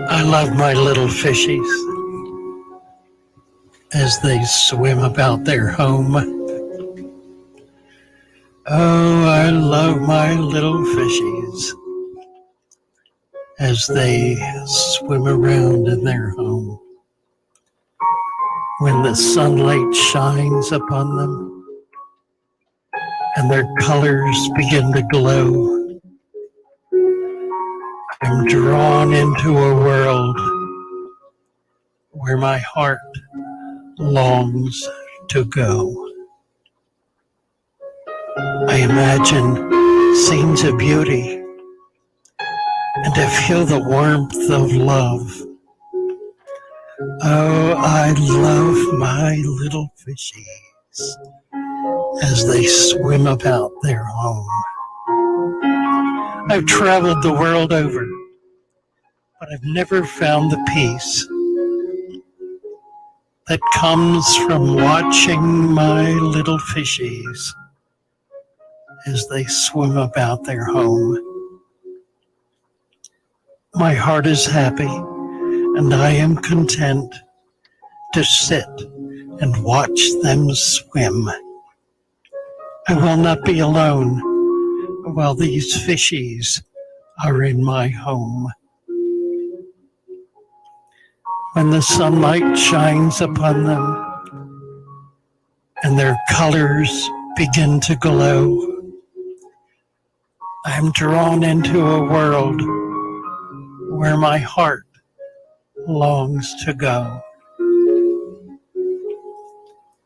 I love my little fishies as they swim about their home. Oh, I love my little fishies as they swim around in their home. When the sunlight shines upon them and their colors begin to glow, I'm drawn into a world where my heart longs to go. I imagine scenes of beauty and to feel the warmth of love. Oh, I love my little fishies as they swim about their home. I've traveled the world over, but I've never found the peace that comes from watching my little fishies as they swim about their home. My heart is happy and I am content to sit and watch them swim. I will not be alone while these fishies are in my home. When the sunlight shines upon them and their colors begin to glow, I'm drawn into a world where my heart longs to go.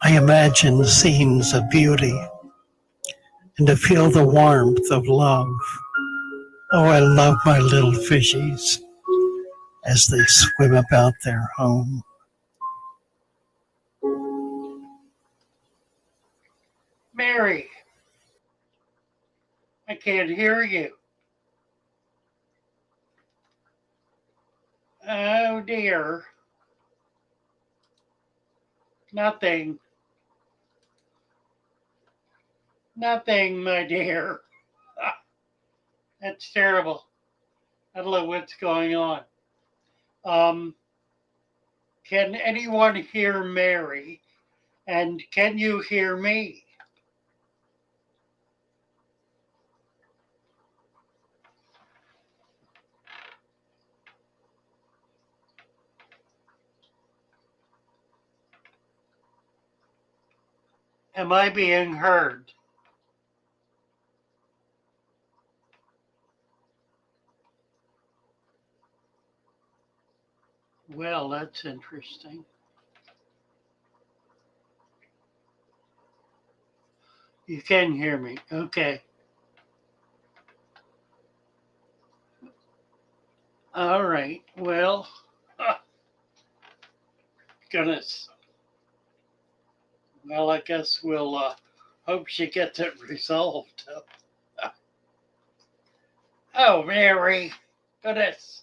I imagine scenes of beauty and to feel the warmth of love. Oh, I love my little fishies as they swim about their home. Mary, I can't hear you. Oh dear. Nothing. Nothing, my dear. That's terrible. I don't know what's going on. Um, can anyone hear Mary? And can you hear me? Am I being heard? Well, that's interesting. You can hear me. Okay. All right. Well, goodness. Well, I guess we'll hope she gets it resolved. Oh, Mary. Goodness.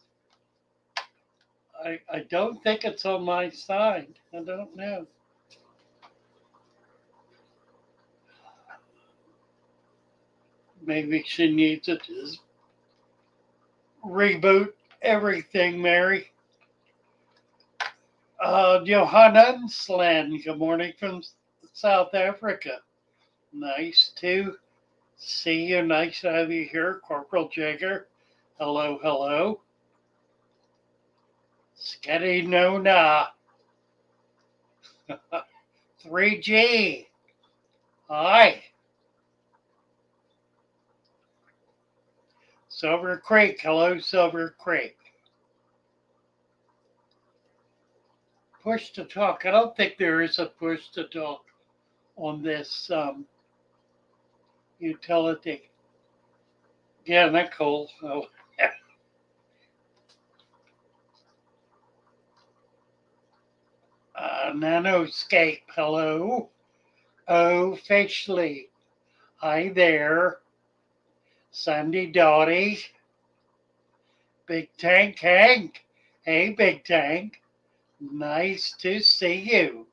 I don't think it's on my side. I don't know. Maybe she needs to just reboot everything, Mary. Johanna Slan, good morning from South Africa. Nice to see you. Nice to have you here. Corporal Jagger, hello, hello. Sketty no na. 3G. Hi. Silver Creek, hello, Silver Creek. Push to talk. I don't think there is a push to talk on this utility. Yeah, not cool. Oh. Nanoscape, hello. Oh, FISHY. Hi there. Sandy Dottie. Big Tank Hank. Hey, Big Tank. Nice to see you.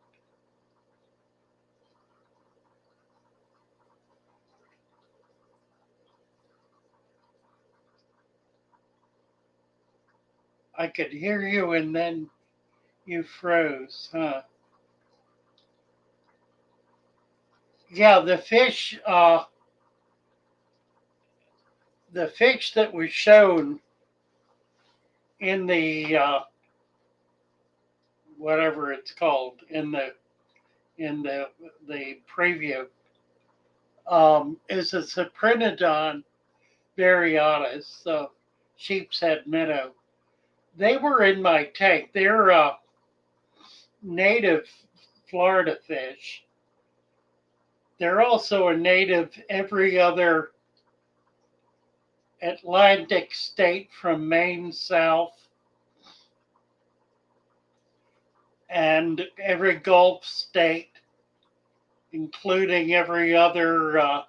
I could hear you and then you froze, huh? Yeah, the fish that was shown in the whatever it's called in the preview is a Cyprinodon variatus, so sheep's head minnow. They were in my tank. They're native Florida fish. They're also a native every other Atlantic state from Maine south and every Gulf state, including every other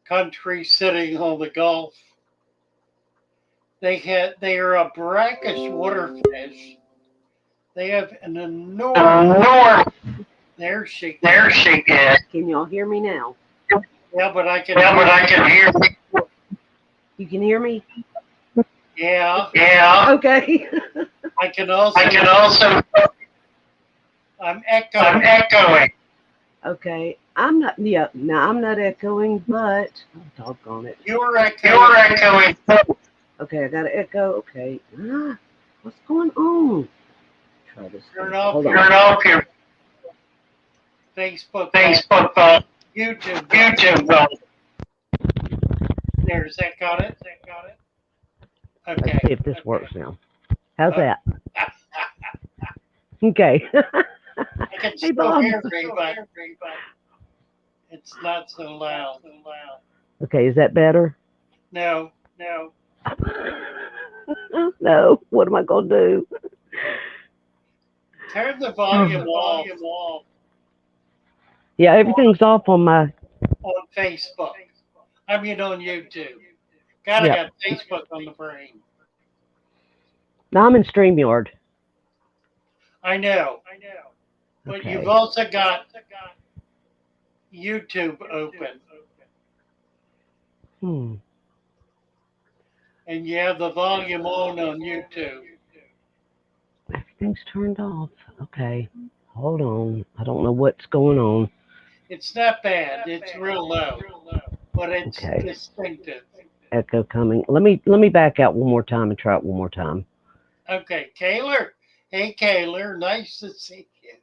country sitting on the Gulf. They are a brackish waterfish. They have an enormous. There she is. Can y'all hear me now? Yeah, but I can. Hear. You can hear me? Yeah. Okay. I can also. I'm echoing. Okay. I'm not. Yeah. No, I'm not echoing, but doggone it. You're echoing. Okay, I got to echo. Okay. What's going on? Try this. Turn off your Facebook. YouTube. There's that. Got it. Okay. Let's see if this works now. How's that? Okay. I can Hey, still Bob. hear me, but it's not so loud. Okay, is that better? No. No. What am I gonna do? Turn the volume off Yeah, everything's off on my. on Facebook. I mean on YouTube. Gotta have Facebook on the brain. Now I'm in StreamYard. I know. But Okay. you've also got YouTube open. And you have the volume on YouTube. Everything's turned off. Okay. Hold on. I don't know what's going on. It's not bad. It's real low. But it's Okay. distinctive. Echo coming. Let me back out one more time and try it one more time. Okay, Kaylor. Hey, Kaylor. Nice to see you.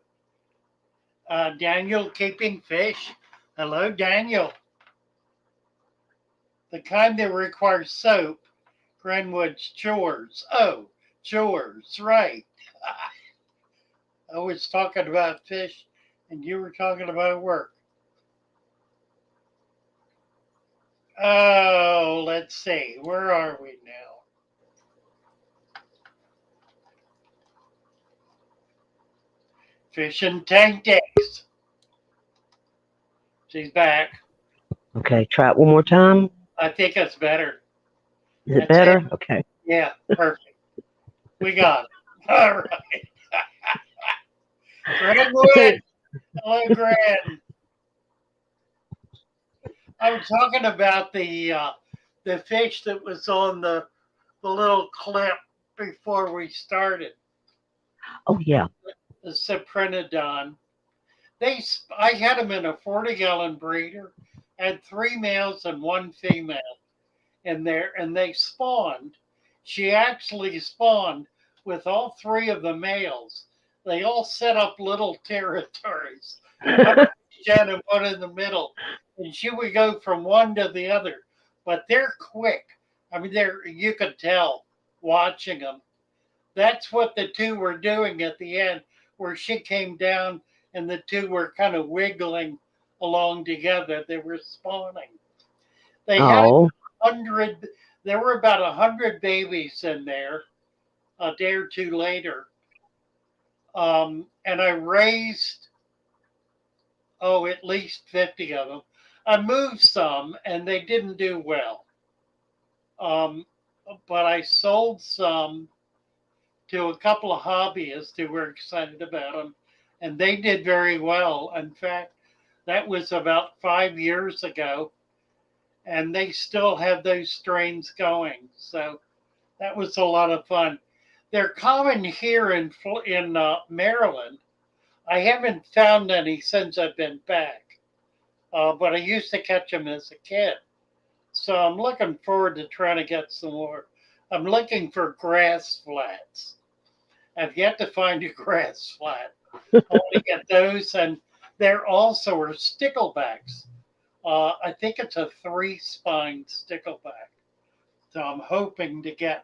Daniel keeping fish. Hello, Daniel. The kind that requires soap. Greenwood's chores. Oh, chores, right. I was talking about fish and you were talking about work. Oh, let's see. Where are we now? Fish and tank decks. She's back. Okay, try it one more time. I think it's better. Is it better? Okay. Yeah, perfect. We got it. All right. Greenwood. Hello, Gran. I was talking about the fish that was on the little clip before we started. Oh yeah. The Cyprinodon. I had them in a 40-gallon breeder, had 3 males and 1 female in there, and they spawned. She actually spawned with all 3 of the males. They all set up little territories. One and one in the middle. And she would go from one to the other. But they're quick. I mean, you could tell watching them. That's what the 2 were doing at the end, where she came down and the 2 were kind of wiggling along together. They were spawning. They had 100. There were about 100 babies in there a day or 2 later. And I raised, at least 50 of them. I moved some and they didn't do well. But I sold some to a couple of hobbyists who were excited about them, and they did very well. In fact, that was about 5 years ago, and they still have those strains going. So that was a lot of fun. they're common here in Maryland. I haven't found any since I've been back, but I used to catch them as a kid. So I'm looking forward to trying to get some more. I'm looking for grass flats. I've yet to find a grass flat. I want to get those, and there also are sticklebacks. I think it's a 3-spine stickleback. So I'm hoping to get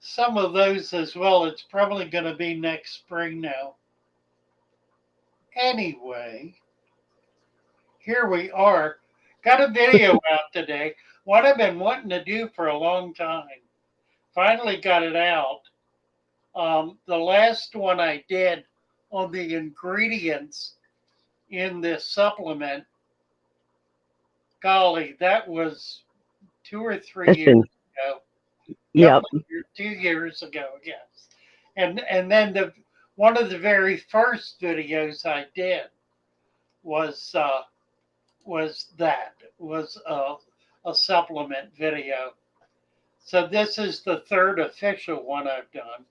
some of those as well. It's probably going to be next spring now. Anyway, here we are. Got a video out today. What I've been wanting to do for a long time. Finally got it out. The last one I did on the ingredients in this supplement, golly, that was 2 or 3 That's years been, ago. yep. 2 years ago, yes. And then one of the very first videos I did was a supplement video. So this is the third official one I've done.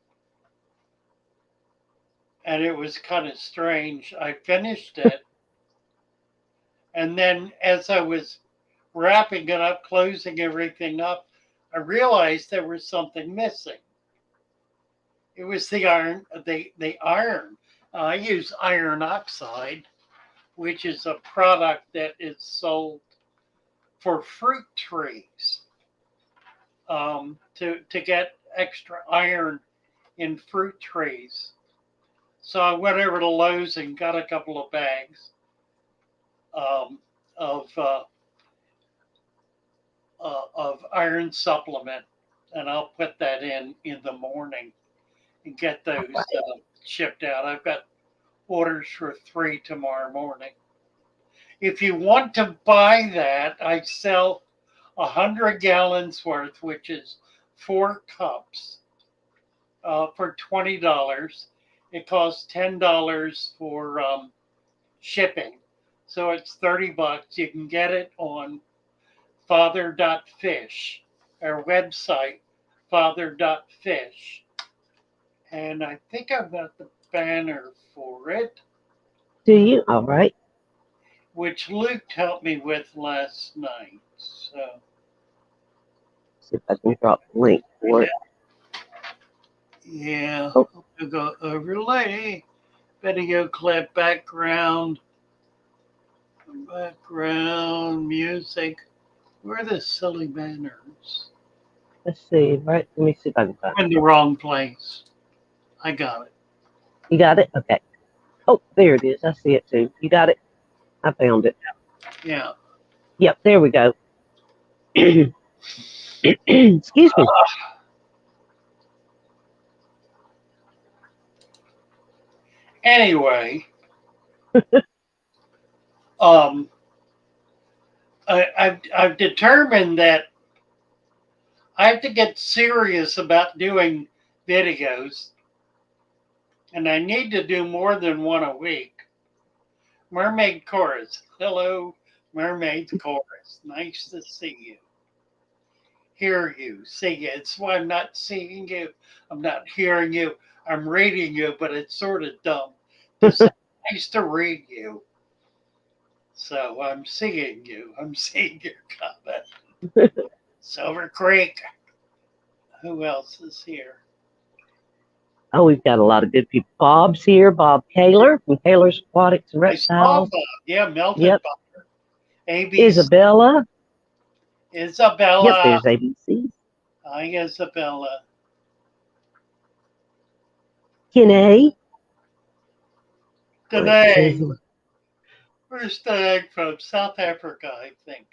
And it was kind of strange. I finished it. And then as I was wrapping it up, closing everything up, I realized there was something missing. It was the iron. The iron. I use iron oxide, which is a product that is sold for fruit trees, to get extra iron in fruit trees. So I went over to Lowe's and got a couple of bags of iron supplement, and I'll put that in the morning and get those shipped out. I've got orders for 3 tomorrow morning. If you want to buy that, I sell 100 gallons worth, which is 4 cups, for $20. It costs $10 for shipping, so it's $30. You can get it on father.fish, our website, father.fish. And I think I've got the banner for it, Do you? All right. which Luke helped me with last night. So See if I can drop the link for it. yeah, Oh. I'll go overlay, video clip, background music. Where are the silly banners? Let's see. Right. Let me see if I can find I'm it. in the wrong place. I got it. You got it? Okay. Oh, there it is. I see it too. You got it? I found it. Yeah. Yep. There we go. Excuse me. Anyway, I've determined that I have to get serious about doing videos, and I need to do more than one a week. Mermaid Chorus. Hello, Mermaid Chorus. Nice to see you. Hear you, see you. It's why I'm not seeing you. I'm not hearing you. I'm reading you, but it's sort of dumb. It's nice to read you. So I'm seeing you. I'm seeing your comment. Silver Creek. Who else is here? Oh, we've got a lot of good people. Bob's here. Bob Kaler from Kaler's Aquatics and I saw Reptiles. Bob. Yeah, melted Yep. butter. ABC. Isabella. Isabella. Yep, there's ABC. Hi, Isabella. Kenny. Today. Where's Today from? South Africa, I think.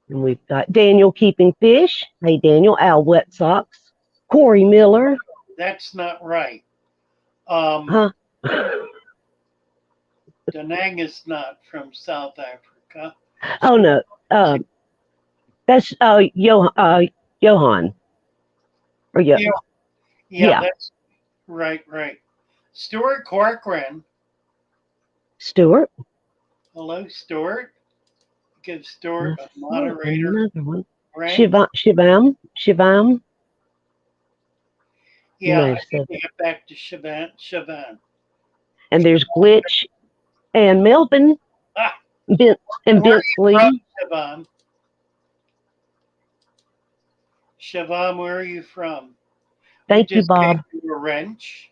And we've got Daniel Keeping Fish. Hey, Daniel. Al Wet Socks. Corey Miller. That's not right. Huh? Danang is not from South Africa. Oh, no. That's Johan. Or Yeah, Yeah. that's right. Stuart Corcoran. Stuart. Hello, Stuart. Give Stuart a Oh, moderator another one. rank. Shivam. You Yeah, might I have need said to that. get back to Siobhan. And there's Glitch and Melvin Ah, and where are you from, Bentley. Siobhan? Siobhan, where are you from? We Thank you, just gave Bob. you a wrench.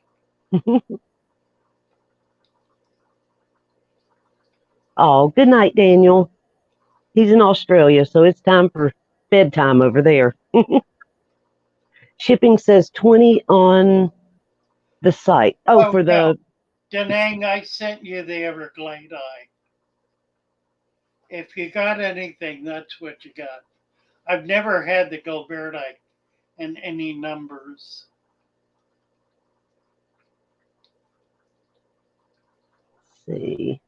Oh, good night, Daniel. He's in Australia, so it's time for bedtime over there. Shipping says 20 on the site. Oh, Oh for no, the Danang, I sent you the Everglade Eye. If you got anything, that's what you got. I've never had the Gilbertite in any numbers. let's see.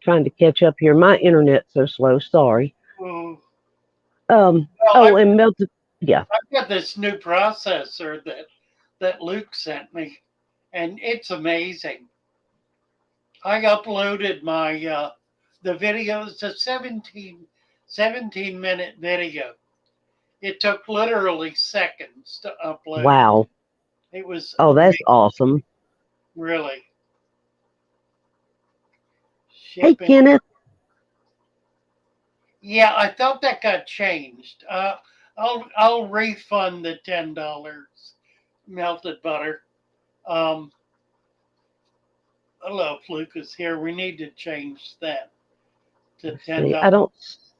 Trying to catch up here. My internet's so slow. Sorry. Oh, well, Oh, and melted. Yeah. I've got this new processor that Luke sent me, and it's amazing. I uploaded my the videos, a 17-minute video. It took literally seconds to upload. Wow. It was Oh, that's amazing, awesome. really. Hey, Shipping. Kenneth. Yeah, I thought that got changed. I'll refund the $10 melted butter. Um, hello, Fluke is here. We need to change that to Let's ten see. I dollars. don't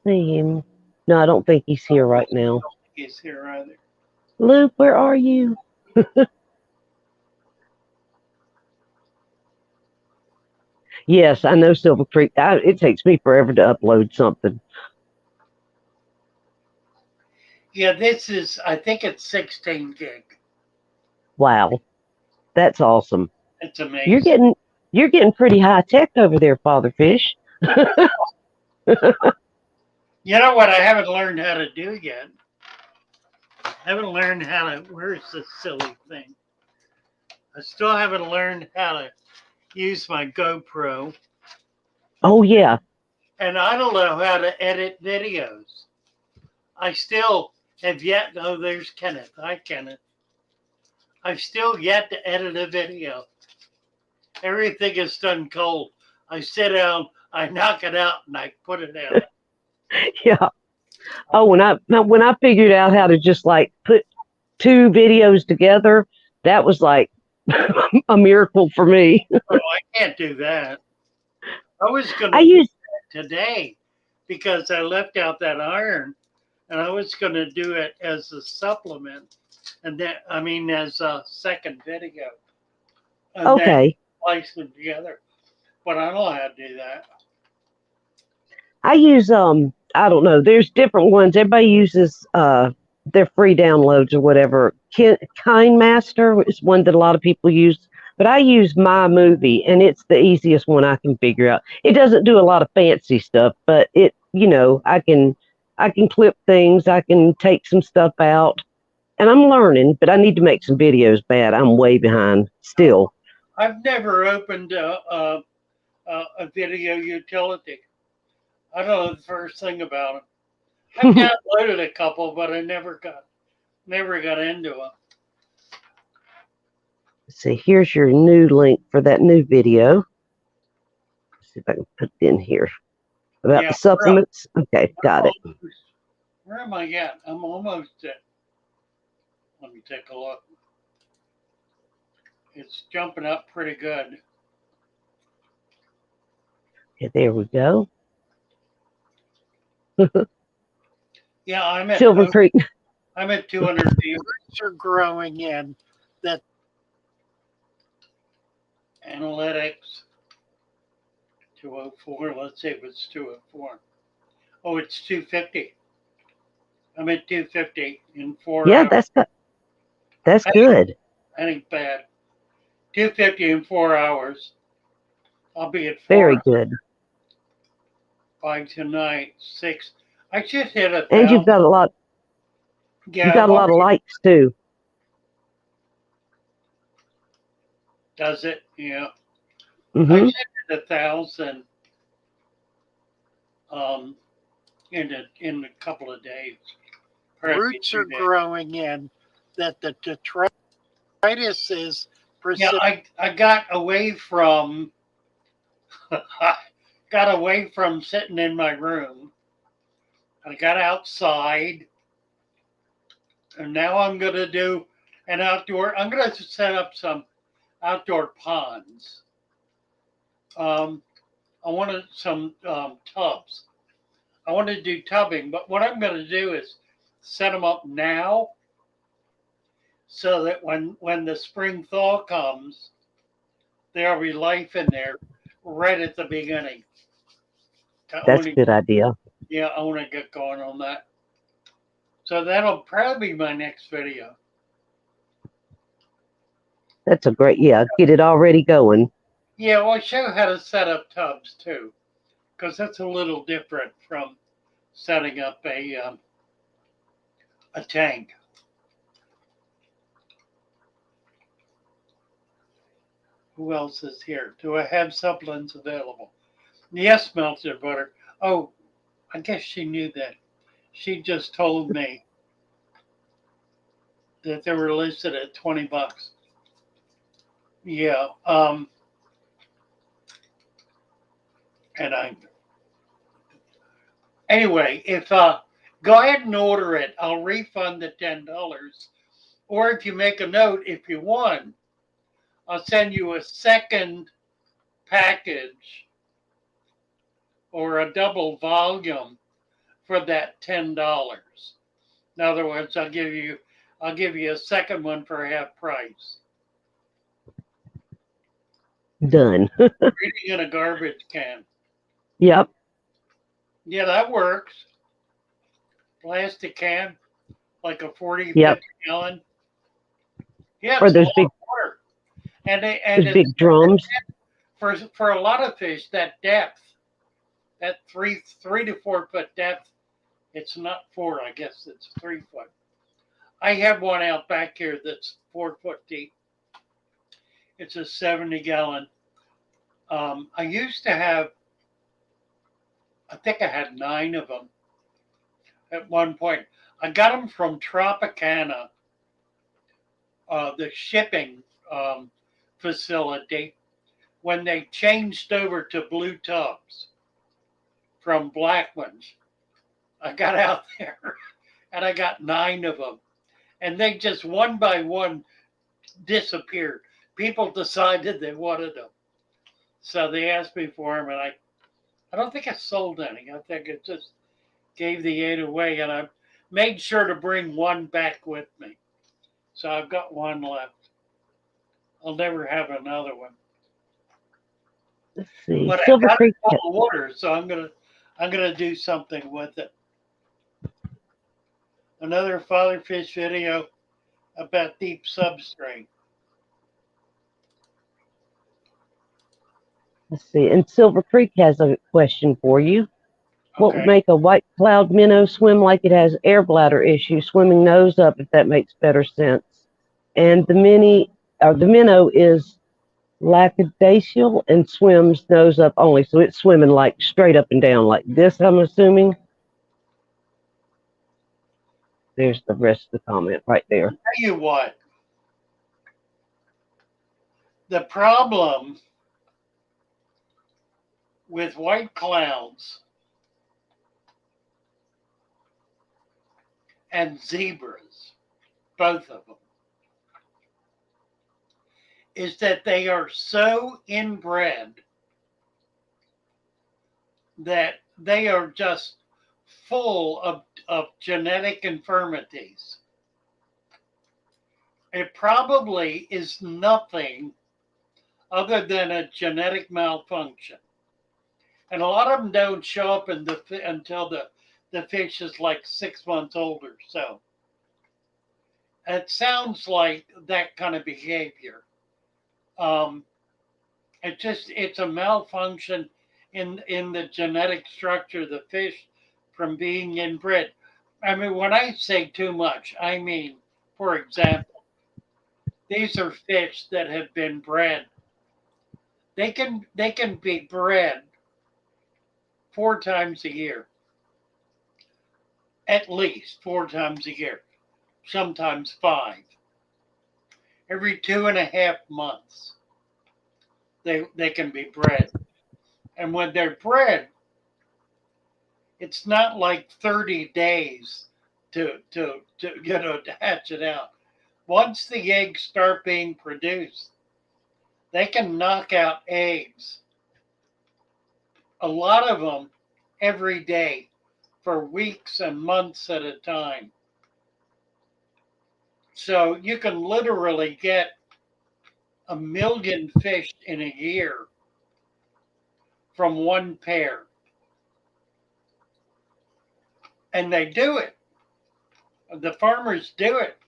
see him. No, I don't think he's here right now. He's here either. Luke, where are you? Yes, I know Silver Creek. It takes me forever to upload something. Yeah, this is. I think it's 16 gig. Wow, that's awesome. It's You're amazing. getting you're getting pretty high tech over there, Father Fish. You know what? I haven't learned how to do yet. I haven't learned how to. Where's this silly thing? I still haven't learned how to use my GoPro, Oh yeah. and I don't know how to edit videos. I still have yet. Oh, there's Kenneth. Hi, Kenneth. I've still yet to edit a video. Everything is done cold. I sit down, I knock it out, and I put it out. Yeah. Oh, when I figured out how to just like put two videos together, that was like a miracle for me. Oh, I can't do that. I was going I to do use that today because I left out that iron, and I was going to do it as a supplement, and then I mean as a second video, and then okay. splice them together. But I don't know how to do that. I use I don't know. There's different ones. Everybody uses their free downloads or whatever. KindMaster is one that a lot of people use, but I use My Movie, and it's the easiest one I can figure out. It doesn't do a lot of fancy stuff, but I can clip things. I can take some stuff out, and I'm learning. But I need to make some videos. Bad, I'm way behind still. I've never opened a video utility. I don't know the first thing about them. I've downloaded a couple, but I never got into them. See, here's your new link for that new video. Let's see if I can put it in here about Yeah, the supplements. Okay, got it. where am I at? I'm almost at. Let me take a look. It's jumping up pretty good. Okay, there we go. Yeah, Silver Creek. I'm at 200 viewers. Are growing in that analytics 204. Let's see if it's 204. Oh, it's 250. I'm at 250 in 4 Yeah, hours. that's good. That ain't bad. 250 in 4 hours. I'll be at Very 4. good. 5 tonight. 6. I should hit a And you've thousand. got a lot. You Yeah, got a lot of likes too. does it? Yeah. I Hmm. should hit 1,000 um, in a couple of days. Roots are growing in that the trend is Yeah, I got away from got away from sitting in my room. I got outside, and now I'm going to do an outdoor. I'm going to set up some outdoor ponds. I wanted some tubs. I want to do tubbing, but what I'm going to do is set them up now so that when the spring thaw comes, there'll be life in there right at the beginning. That's a good idea. Yeah, I want to get going on that. So that'll probably be my next video. That's a great, yeah, get it already going. Yeah, well, I'll show how to set up tubs too, because that's a little different from setting up a tank. Who else is here? Do I have supplements available? Yes, melted butter. Oh, I guess she knew that. She just told me that they were listed at $20. Yeah. And anyway, if go ahead and order it, I'll refund the $10. Or if you make a note, if you want, I'll send you a second package or a double volume for that $10. In other words, I'll give you a second one for half price. Done. Reading in a garbage can. Yep. Yeah, that works. Plastic can, like a 40, Yep. 50 gallon. Yeah, Or it's those a big, lot of water. And those big drums. For a lot of fish, that depth, that 3 to 4 foot depth, it's not 4, I guess it's 3 foot. I have one out back here that's 4 foot deep. It's a 70 gallon. I used to have, I think I had 9 of them at one point. I got them from Tropicana, the shipping facility, when they changed over to blue tubs from black ones. I got out there and I got 9 of them. And they just one by one disappeared. People decided they wanted them. So they asked me for them, and I don't think I sold any. I think it just gave the 8 away, and I made sure to bring one back with me. So I've got one left. I'll never have another one. Let's see. But Silver I got Creek. it full of water, so I'm gonna do something with it. Another father fish video about deep substrate. Let's see. And Silver Creek has a question for you. What would Okay. make a white cloud minnow swim like it has air bladder issue, swimming nose up, if that makes better sense? And the minnow is lackadaisical and swims nose up only, so it's swimming like straight up and down like this, I'm assuming. There's the rest of the comment right there. Tell you what, the problem with white clouds and zebras, both of them, is that they are so inbred that they are just full of genetic infirmities. It probably is nothing other than a genetic malfunction. And a lot of them don't show up until the fish is like 6 months old or so. It sounds like that kind of behavior. It's a malfunction in the genetic structure of the fish from being inbred. I mean, when I say too much, I mean, for example, these are fish that have been bred. They can be bred 4 times a year, at least 4 times a year, sometimes 5. every 2.5 months, they can be bred. And when they're bred, it's not like 30 days to to hatch it out. Once the eggs start being produced, they can knock out eggs, a lot of them, every day for weeks and months at a time. So you can literally get 1 million fish in a year from one pair. And they do it. The farmers do it.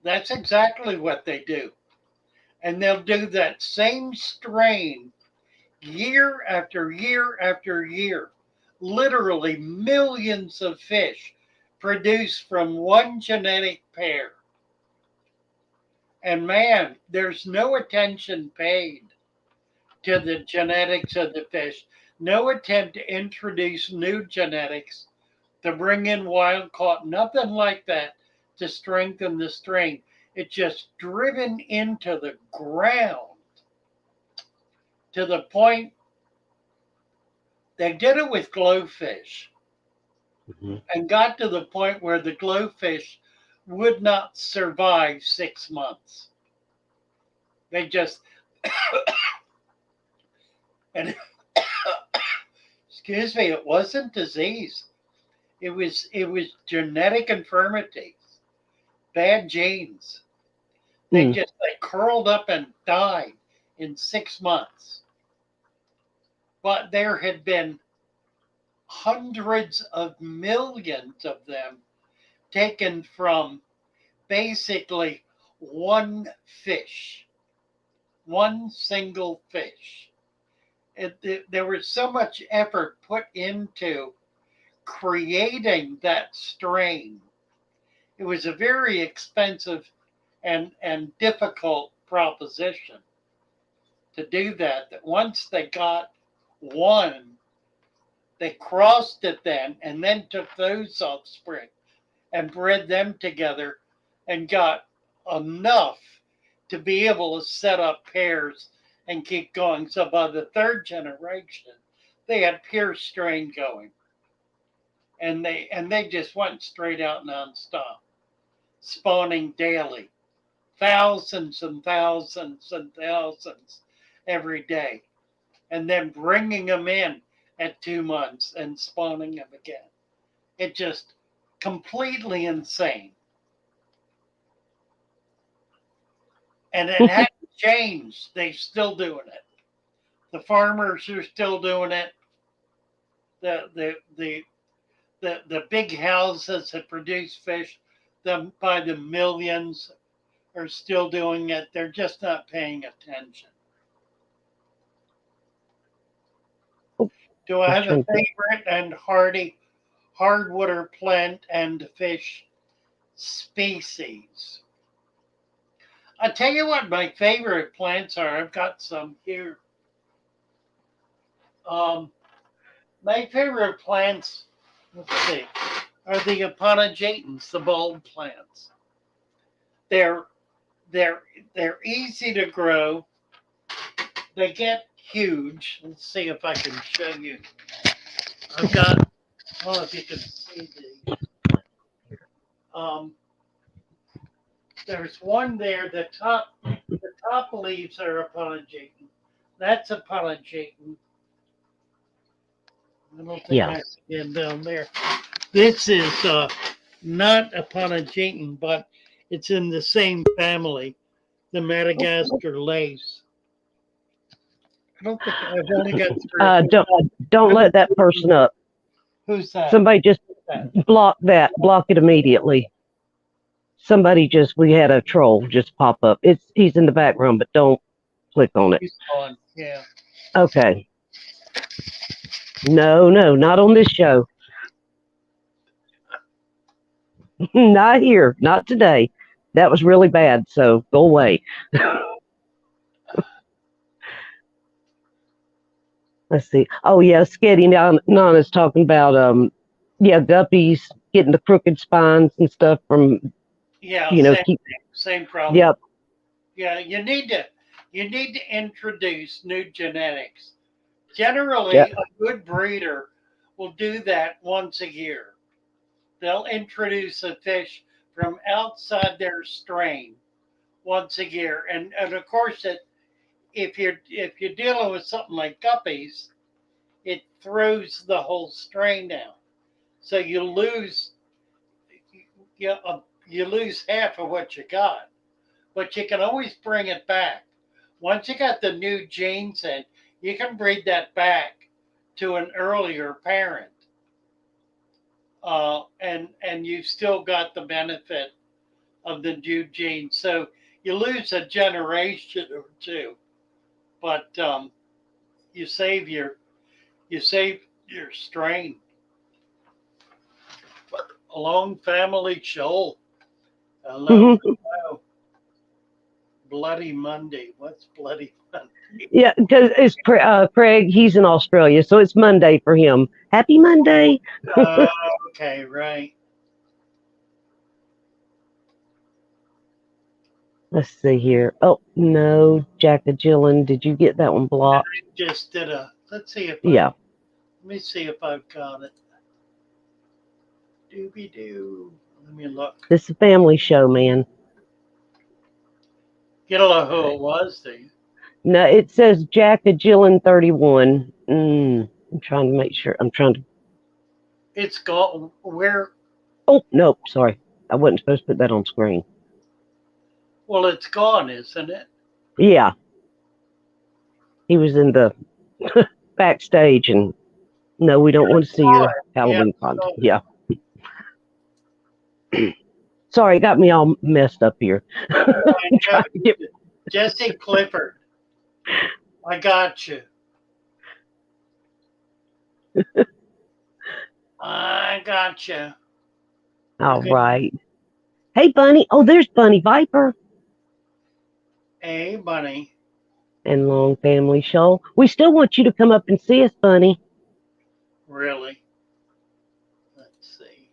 That's exactly what they do. And they'll do that same strain year after year after year. Literally millions of fish produced from one genetic pair. And man, there's no attention paid to the genetics of the fish. No attempt to introduce new genetics, to bring in wild caught, nothing like that to strengthen the strain. It's just driven into the ground to the point they did it with glowfish and got to the point where the glowfish would not survive 6 months. They just, and excuse me, it wasn't disease. It was genetic infirmities, bad genes. They curled up and died in 6 months. But there had been hundreds of millions of them taken from basically one fish, one single fish. There was so much effort put into creating that strain. It was a very expensive and difficult proposition to do that. That once they got one, they crossed it and then took those offspring and bred them together and got enough to be able to set up pairs and keep going. So by the third generation, they had pure strain going. And they just went straight out nonstop, spawning daily, thousands and thousands and thousands every day, and then bringing them in at 2 months and spawning them again. It just completely insane. And it hasn't changed. They're still doing it. The farmers are still doing it. The big houses that produce fish, them by the millions, are still doing it. They're just not paying attention. Do I have a favorite and hardwater plant and fish species? I'll tell you what my favorite plants are. I've got some here. My favorite plants, let's see, are the Eponogetans, the bulb plants. They're easy to grow. They get huge. Let's see if I can show you. I've got, oh, if you can see these. There's one there. The top leaves are Eponogetan. That's Eponogetan. I don't think I can get down there. This is not Eponogetan, but it's in the same family, the Madagascar lace. I don't think I've only got three. Don't let that person up. Who's that? Somebody just block that. Block it immediately. We had a troll just pop up. He's in the background, but don't click on it. He's on, yeah. Okay. No, not on this show. Not here. Not today. That was really bad, so go away. Let's see. Oh, yeah, Sketty Nana's talking about, guppies getting the crooked spines and stuff from, Yeah, same problem. Yep. Yeah, you need to introduce new genetics. Generally, Yeah. a good breeder will do that once a year. They'll introduce a fish from outside their strain once a year, and of course, if you're dealing with something like guppies, it throws the whole strain down. So you lose half of what you got, but you can always bring it back. Once you got the new genes in, you can breed that back to an earlier parent, and you've still got the benefit of the new genes. So you lose a generation or two, but you save your you save your strain. Alone family shoal. Hello, hello. Bloody Monday. What's Bloody Monday? Yeah, because it's Craig. He's in Australia, so it's Monday for him. Happy Monday. Uh, okay, right. Let's see here. Oh no, Jack of Gillen. Did you get that one blocked? Just did a. Let's see if I. Yeah. Let me see if I've got it. Doobie doo. Let me look. This is a family show, man. You don't know who it was, do you? No, it says Jack of Gillen 31. I'm trying to make sure. I'm trying to. It's gone. Where? Oh no, sorry. I wasn't supposed to put that on screen. Well, it's gone, isn't it? Yeah, he was in the backstage, and no, we don't want to see Saw your it. Yeah, Halloween I content. saw it. Yeah. Sorry, it got me all messed up here. I I'm know. trying to get. Jesse Clifford. I got you. I got you. All Okay. right. Hey, Bunny. Oh, there's Bunny Viper Hey, bunny. and Long Family Show. We still want you to come up and see us, Bunny. Really? Let's see.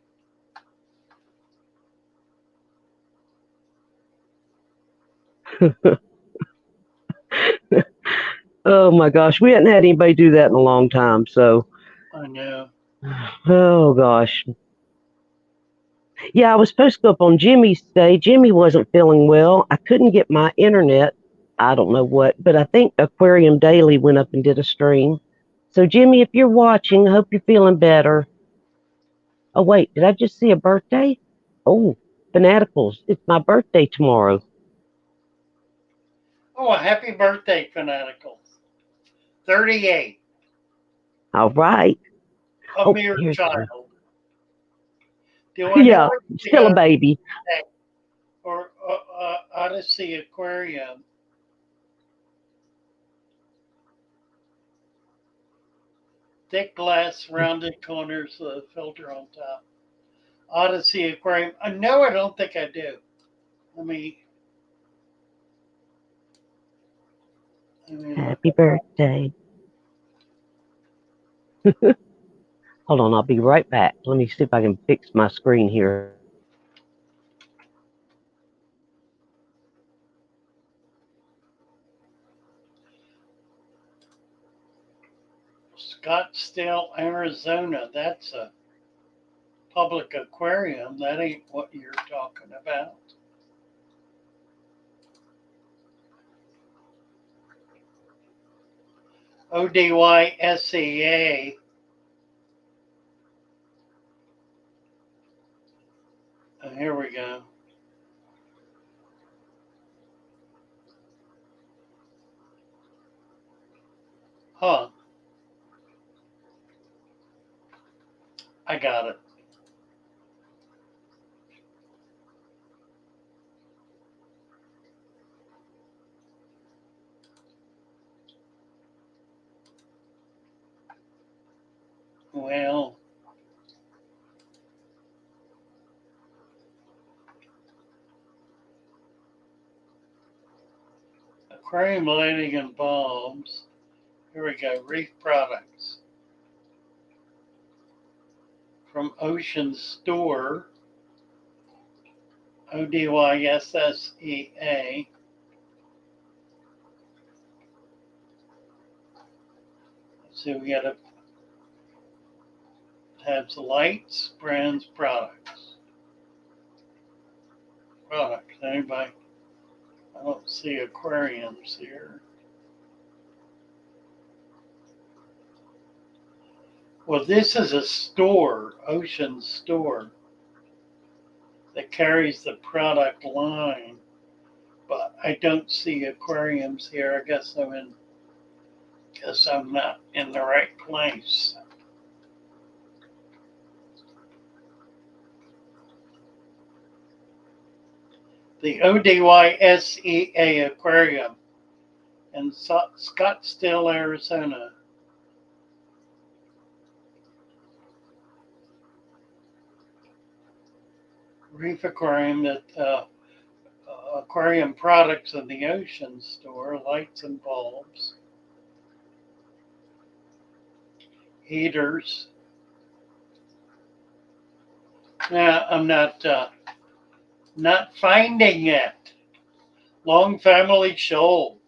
Oh my gosh, we hadn't had anybody do that in a long time. So, I know. oh gosh. Yeah, I was supposed to go up on Jimmy's day. Jimmy wasn't feeling well. I couldn't get my internet. I don't know what, but I think Aquarium Daily went up and did a stream. So, Jimmy, if you're watching, I hope you're feeling better. Oh, wait, did I just see a birthday? Oh, Fanaticals. It's my birthday tomorrow. Oh, happy birthday, Fanatical. 38. All right. A Oh, mere here's one. child. Do I know Yeah, where to still a go baby. next? Or Odyssey Aquarium? Thick glass, rounded corners with a filter on top. Odyssey Aquarium. No, I don't think I do. Let me, look. Happy birthday. Hold on, I'll be right back. Let me see if I can fix my screen here. Scottsdale, Arizona. That's a public aquarium. That ain't what you're talking about. ODYSEA. Here we go. Huh. I got it. Well, aquarium lighting and bulbs. Here we go. Reef products from Ocean Store. ODYSSEA. So we gotta have the lights, brands, products. Products. Anybody? I don't see aquariums here. Well, this is a store, ocean store, that carries the product line, but I don't see aquariums here. I guess I'm not in the right place. The ODYSEA Aquarium in Scottsdale, Arizona. Reef Aquarium, that aquarium products in the ocean store, lights and bulbs, heaters. Now I'm not finding it. Long Family Shoal.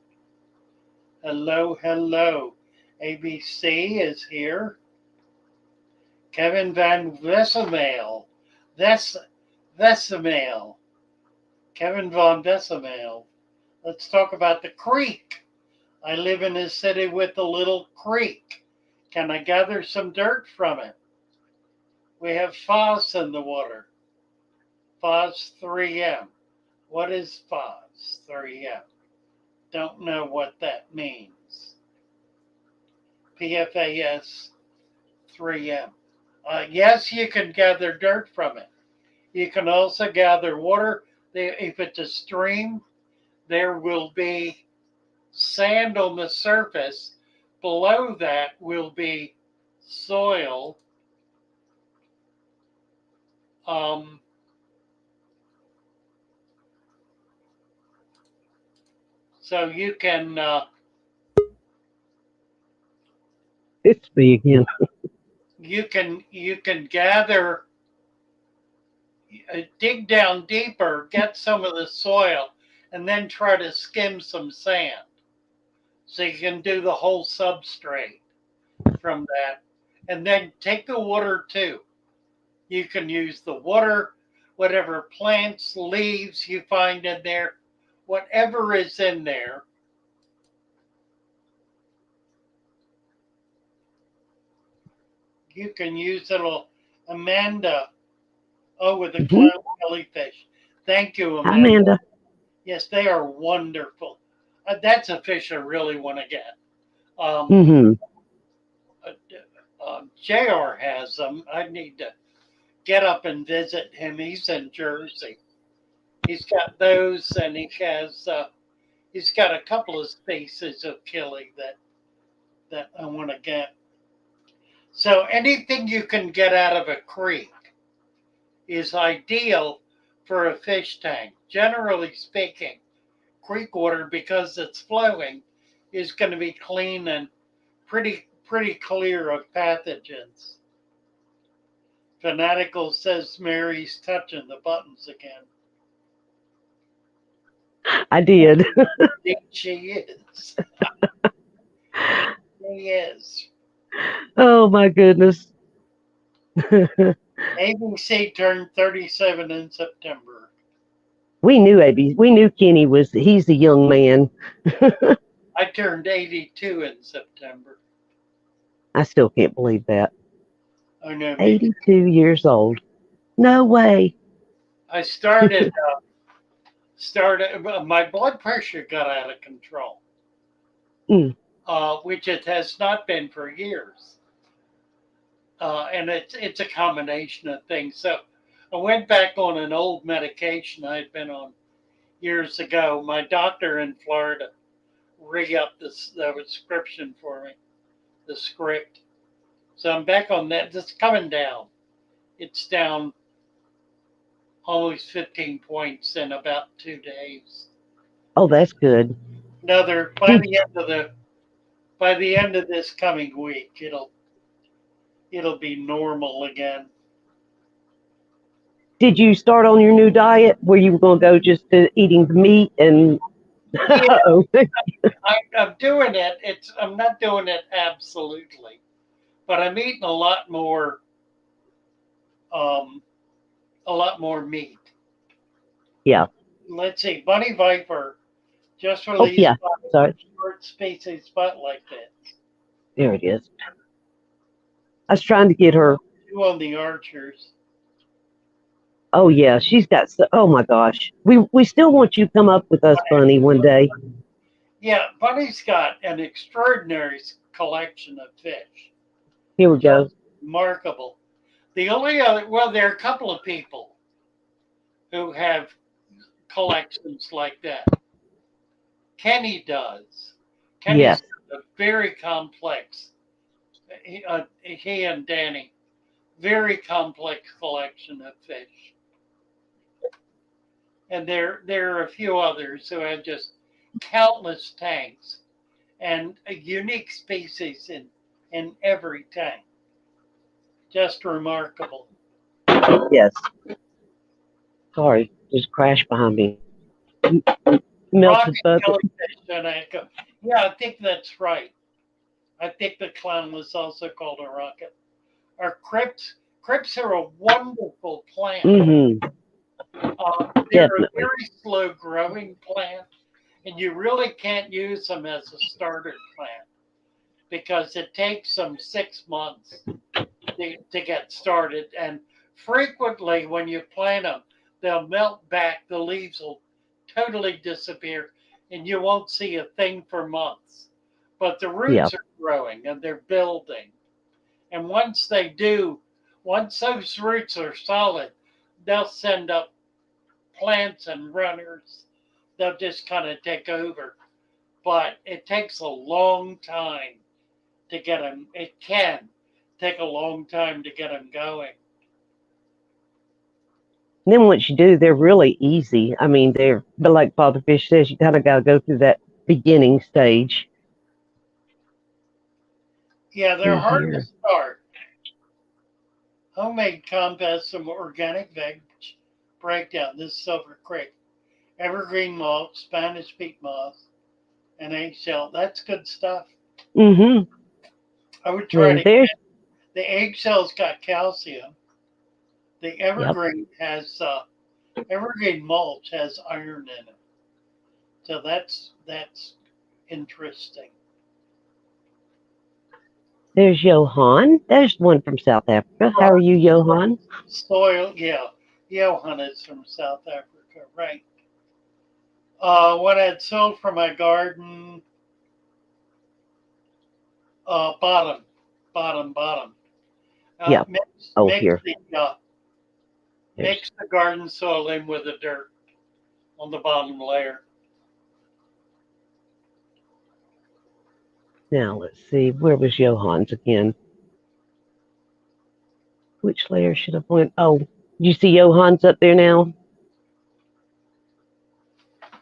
Hello, hello. ABC is here. Kevin Van Vesemail. Vesemail. Kevin Von Vesemail. Let's talk about the creek. I live in a city with a little creek. Can I gather some dirt from it? We have phos in the water. Phos 3M. What is phos 3M? Don't know what that means. PFAS 3M. Yes, you can gather dirt from it. You can also gather water. If it's a stream, there will be sand on the surface. Below that will be soil. So you can It's me again. you can gather, dig down deeper, get some of the soil, and then try to skim some sand. So you can do the whole substrate from that, and then take the water too. You can use the water, whatever plants, leaves you find in there, whatever is in there. You can use it. Amanda, with the clown jellyfish. Thank you, Hi, Amanda. Amanda. Yes, they are wonderful. That's a fish I really want to get. Mm-hmm. JR has them. I need to get up and visit him. He's in Jersey. He's got those, and he's got a couple of species of killie that I want to get. So anything you can get out of a creek is ideal for a fish tank. Generally speaking, creek water, because it's flowing, is going to be clean and pretty clear of pathogens. Fanatical says Mary's touching the buttons again. I did. She is. She is. Oh my goodness. ABC turned 37 in September. We knew AB. We knew Kenny he's a young man. I turned 82 in September. I still can't believe that. I know. 82 years old. No way. I started, my blood pressure got out of control, which it has not been for years. And it's a combination of things. So I went back on an old medication I had been on years ago. My doctor in Florida re-upped the prescription for me, the script. So I'm back on that. It's coming down. It's down almost 15 points in about 2 days. Oh, that's good. Another by the end of this coming week, it'll be normal again. Did you start on your new diet where you were going to go just to eating meat and Yeah, Oh, I'm doing it. I'm not doing it absolutely, but I'm eating um, a lot more meat. yeah. Let's see, Bunny Viper just Oh, released yeah. by Sorry. short species spotlight bits. There it is. I was trying to get her. Two on the archers. Oh, yeah. She's got. Oh, my gosh. We still want you to come up with us, Bunny, one day. Yeah, Bunny's got an extraordinary collection of fish. Here we Just go. remarkable. The only other, well, there are a couple of people who have collections like that. Kenny does. Kenny's Yes. got a very complex, he and Danny, very complex collection of fish. And there are a few others who have just countless tanks and a unique species in every tank. Just remarkable. Yes. Sorry. Just crashed behind me. Melted Rocket bucket. jellyfish and echo. Yeah, I think that's right. I think the clown was also called a rocket. Or crips. Crips are a wonderful plant. Mm-hmm. They're a Definitely. very slow growing plant, and you really can't use them as a starter plant because it takes them 6 months to get started. And frequently, when you plant them, they'll melt back, the leaves will totally disappear, and you won't see a thing for months. But the Yeah. roots are growing and they're building. And once those roots are solid, they'll send up plants and runners. They'll just kind of take over. But it takes a long time to get them. It can take a long time to get them going. And then once you do, they're really easy. I mean, but like Father Fish says, you kind of got to go through that beginning stage. Yeah, they're See hard to here. start. Homemade compost from organic veg breakdown. This is Silver Creek. Evergreen mulch, Spanish peat moss, and eggshell. That's good stuff. Mm-hmm. I would try And to. there's, The eggshell's got calcium. The yep. evergreen mulch has iron in it. So that's interesting. There's Johan. There's one from South Africa. How are you, Johan? Soil, yeah. Johan is from South Africa, right? What I'd sold for my garden, bottom, bottom. Uh, Yep. mix, Oh, mix here. the uh, There's. mix the garden soil in with the dirt on the bottom layer. Now let's see. Where was Johan's again? Which layer should I point? Oh, you see Johan's up there now?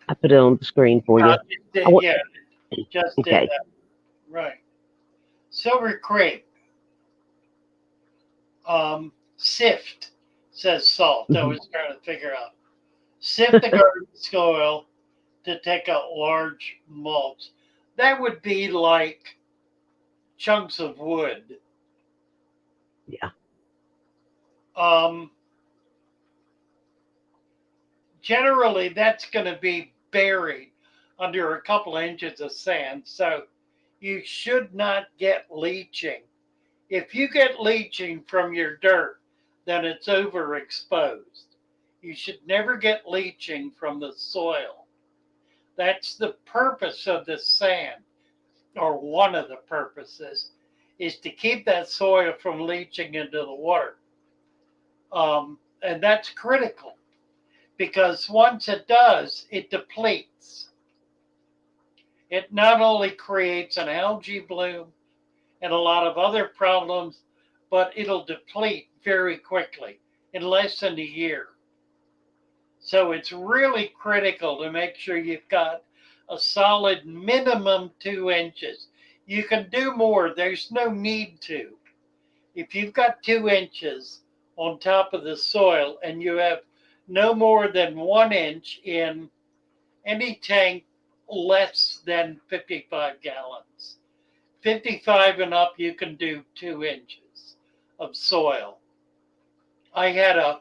I put it on the screen for you. I want. Yeah, just did Okay. that. Right. Silver Creek, sift, says Salt. I Mm-hmm. was trying to figure out. Sift the garden soil to take out large mulch. That would be like chunks of wood. Yeah. Um, Generally, that's going to be buried under a couple inches of sand. So you should not get leaching. If you get leaching from your dirt, then it's overexposed. You should never get leaching from the soil. That's the purpose of the sand, or one of the purposes, is to keep that soil from leaching into the water. And that's critical because once it does, it depletes. It not only creates an algae bloom and a lot of other problems, but it'll deplete very quickly in less than a year. So it's really critical to make sure you've got a solid minimum 2 inches. You can do more, there's no need to. If you've got 2 inches on top of the soil and you have no more than 1 inch in any tank less than 55 gallons. 55 and up, you can do 2 inches of soil. I had a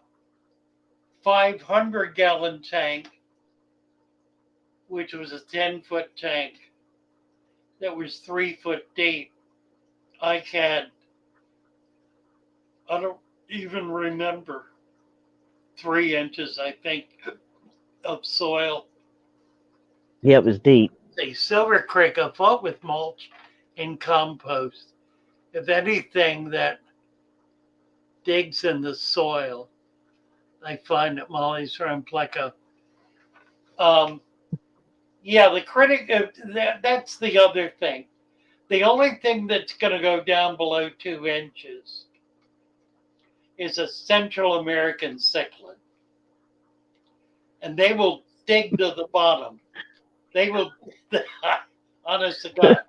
500-gallon tank, which was a 10-foot tank that was 3 foot deep. I had, I don't even remember, 3 inches, I think, of soil. Yeah, it was deep. A Silver Creek, I fought with mulch and compost. If anything that digs in the soil, I find that Molly's Ramplica. Yeah, the critic, that's the other thing. The only thing that's going to go down below 2 inches is a Central American cichlid. And they will dig to the bottom. They will, honest to God,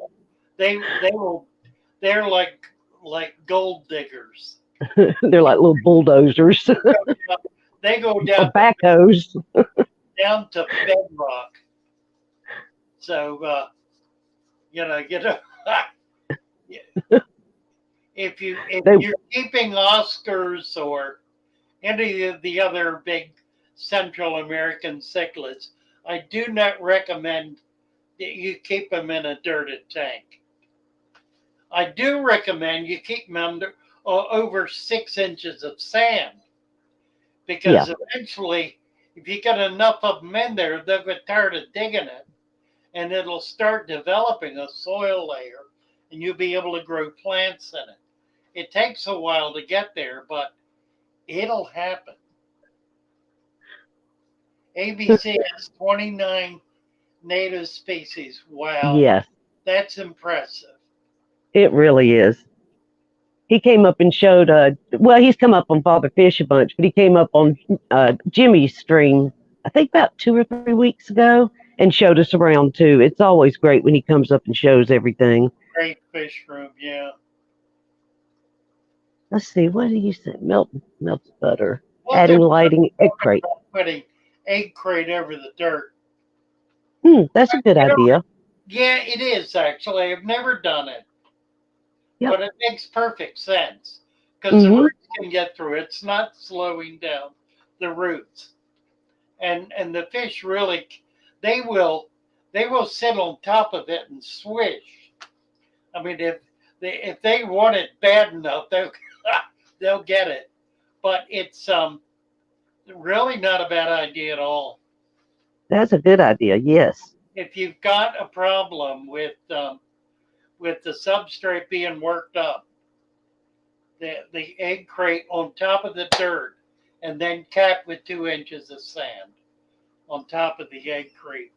they're like gold diggers. They're like little bulldozers. They go Or down backhoes. down to bedrock. So if you're keeping Oscars or any of the other big Central American cichlids, I do not recommend that you keep them in a dirted tank. I do recommend you keep them under over 6 inches of sand, because eventually, if you get enough of them in there, they'll get tired of digging it, and it'll start developing a soil layer, and you'll be able to grow plants in it. It takes a while to get there, but it'll happen. ABC has 29 native species. Wow. Yes, That's impressive. it really is. He came up and showed, well, he's come up on Father Fish a bunch, but he came up on Jimmy's stream, I think about 2 or 3 weeks ago, and showed us around too. It's always great when he comes up and shows everything. Great fish room, yeah. Let's see, what did you say? Melts butter. Well, Adding they're lighting, egg crate. putting egg crate over the dirt. That's a good idea. Yeah, it is actually. I've never done it. Yep. But it makes perfect sense because the roots can get through. It's not slowing down the roots, and the fish really, they will sit on top of it and swish. I mean, if they want it bad enough, they'll get it. But it's really not a bad idea at all. That's a good idea. Yes. If you've got a problem with the substrate being worked up, the egg crate on top of the dirt, and then capped with 2 inches of sand on top of the egg crate.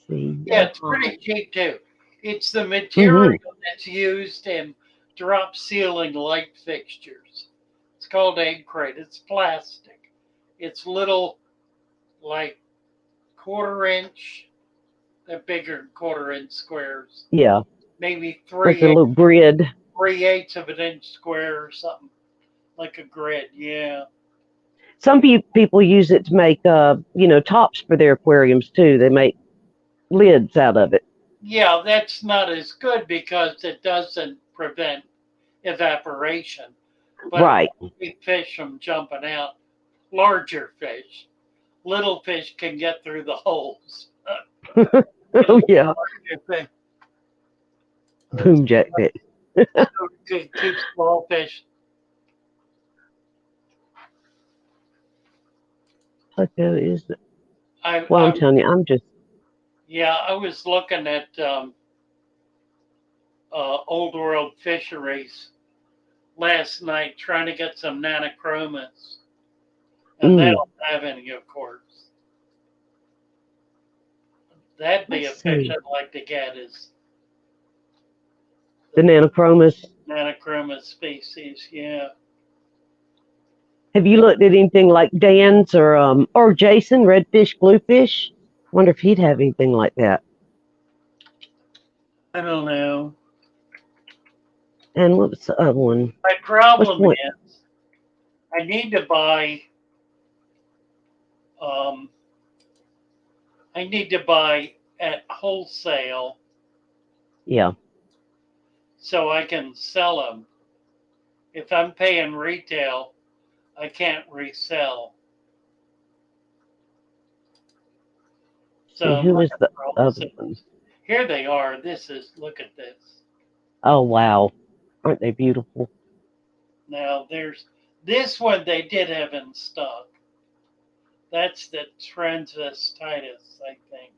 See. Yeah, it's pretty cheap too. It's the material that's used in drop ceiling light fixtures. It's called egg crate. It's plastic. It's little, like 1/4 inch. They're bigger than 1/4 inch squares. Yeah. Maybe Like a little grid. 3/8 of an inch square or something. Like a grid, yeah. Some people use it to make, tops for their aquariums too. They make lids out of it. Yeah, that's not as good because it doesn't prevent evaporation. But Right. big fish from jumping out, larger fish. Little fish can get through the holes. Oh, yeah. Boom jack fish. Keep small fish. Plateau is it? I'm telling you, I'm just. Yeah, I was looking at Old World Fisheries last night, trying to get some nanochromas, and they don't have any, of course. That'd be a fish I'd like to get, is the nanochromas. Nanochroma species, yeah. Have you looked at anything like Dan's or Jason, redfish, bluefish? Wonder if he'd have anything like that. I don't know. And what was the other one? My problem is I need to buy I need to buy at wholesale Yeah. so I can sell them. If I'm paying retail, I can't resell. See, So who is the other so one? here they are. Look at this. Oh, wow. Aren't they beautiful? Now there's this one they did have in stock. That's the transvestitis, I think.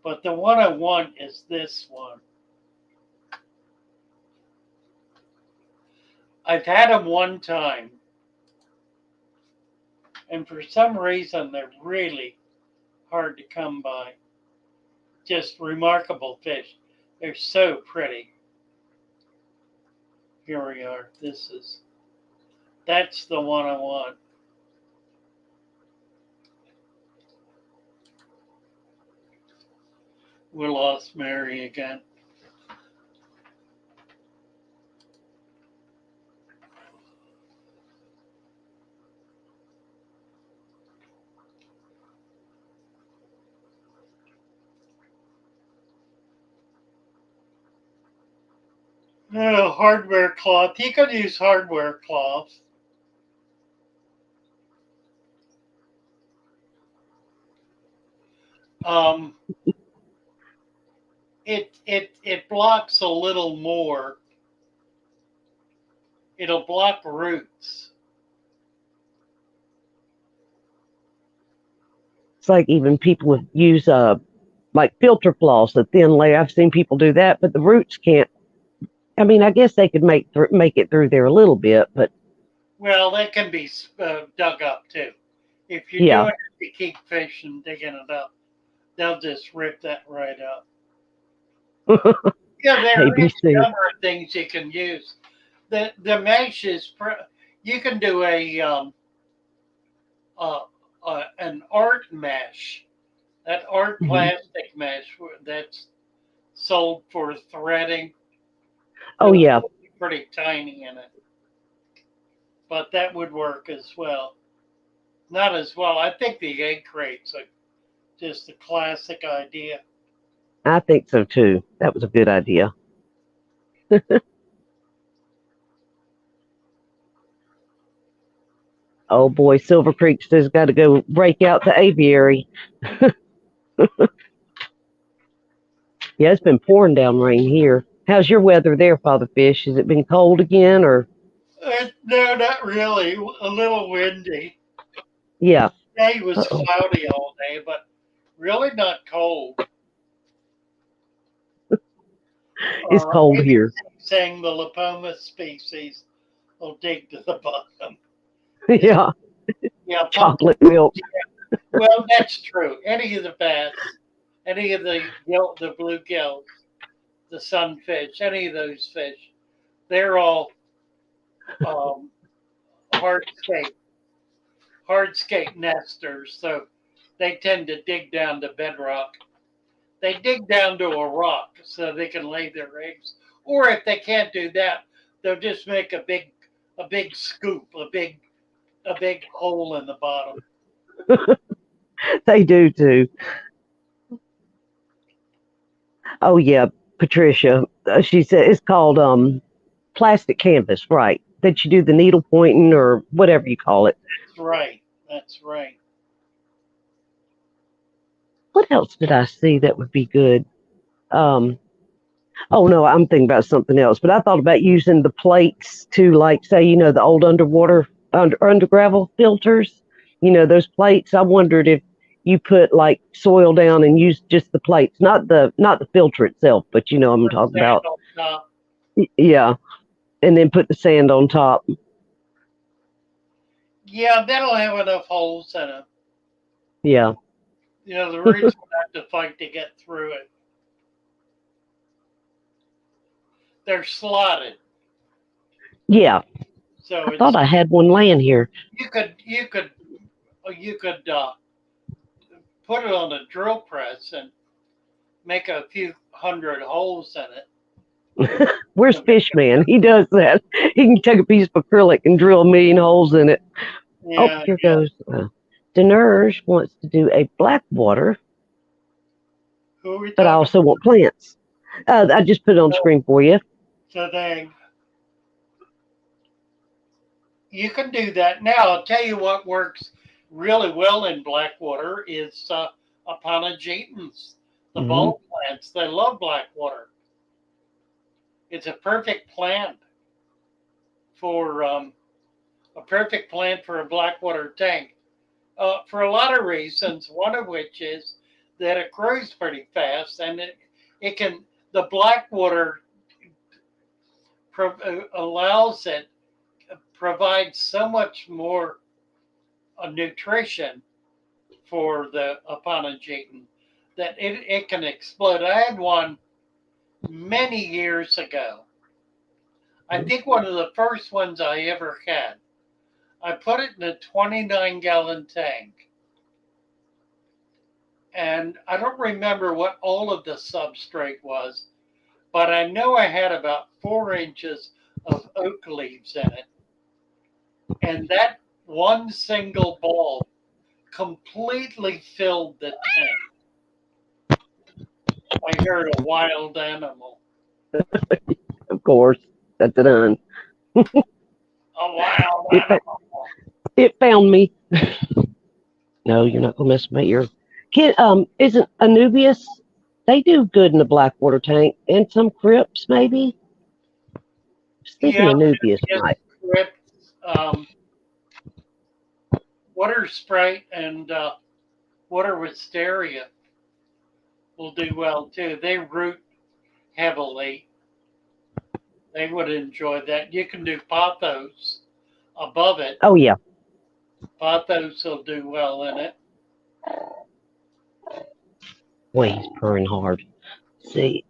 But the one I want is this one. I've had them one time, and for some reason they're really hard to come by. Just remarkable fish. They're so pretty. Here we are. That's the one I want. We lost Mary again. Oh, hardware cloth. He could use hardware cloth. Um, it blocks a little more. It'll block roots. It's like even people use like filter floss, a thin layer. I've seen people do that, but the roots can't. I mean, I guess they could make it through there a little bit, but Well, that can be dug up too. If you're yeah. doing it to keep fish and digging it up, they'll just rip that right up. Yeah, there is a ABC. number of things you can use. The mesh is you can do uh, an art mesh, that art Mhm. plastic mesh that's sold for threading. Oh It'll yeah. be pretty tiny in it, but that would work as well. Not as well. I think the egg crates are just a classic idea. I think so too. That was a good idea. Oh boy, Silver Creek has got to go break out the aviary. Yeah, it's been pouring down rain here. How's your weather there, Father Fish? Has it been cold again or? No, not really. A little windy. Yeah. Day was Uh-oh. cloudy all day, but really not cold. It's cold here. Saying the Lipoma species will dig to the bottom. Yeah. Yeah, Chocolate milk. well, that's true. Any of the bass, any of the bluegills, the sunfish, any of those fish, they're all um, hardscape hardscape nesters. So they tend to dig down to bedrock. They dig down to a rock so they can lay their eggs. Or if they can't do that, they'll just make a big scoop, a big hole in the bottom. They do too. Oh yeah, Patricia. She said it's called plastic canvas, right? That you do the needle pointing or whatever you call it. That's right. That's right. What else did I see that would be good? Um, oh no, I'm thinking about something else. But I thought about using the plates to, like, say, the old under gravel filters. Those plates. I wondered if you put like soil down and use just the plates, not the filter itself, but I'm talking about. Yeah, and then put the sand on top. Yeah, that'll have enough holes in it. Yeah. The roots will have to fight to get through it. They're slotted. Yeah. So I thought I had one laying here. You could put it on a drill press and make a few hundred holes in it. Where's Fishman? He does that. He can take a piece of acrylic and drill a million holes in it. Yeah, Here goes. Dinerge wants to do a black water Who are we but I talking also want plants. I just put it on screen for you. today? You can do that. Now, I'll tell you what works really well in Blackwater is Aponogetans, the Hmm. bulb plants. They love Blackwater. It's a perfect plant for a Blackwater tank for a lot of reasons. One of which is that it grows pretty fast, and it can the Blackwater allows it provides so much more nutrition for the Aponogeton that it can explode. I had one many years ago. I think one of the first ones I ever had. I put it in a 29-gallon tank. And I don't remember what all of the substrate was, but I know I had about 4 inches of oak leaves in it. And that one single bulb completely filled the tank. I heard a wild animal. Of course, that's done. A wild It, animal. it found me. No, you're not gonna mess with my ear. Kid, isn't Anubias? They do good in the Blackwater tank, and some crypts maybe. I was thinking Yeah, Anubias yes, might. um, water sprite and water wisteria will do well too. They root heavily. They would enjoy that. You can do pothos above it. Oh yeah. Pothos will do well in it. Boy, he's purring hard. Let's see.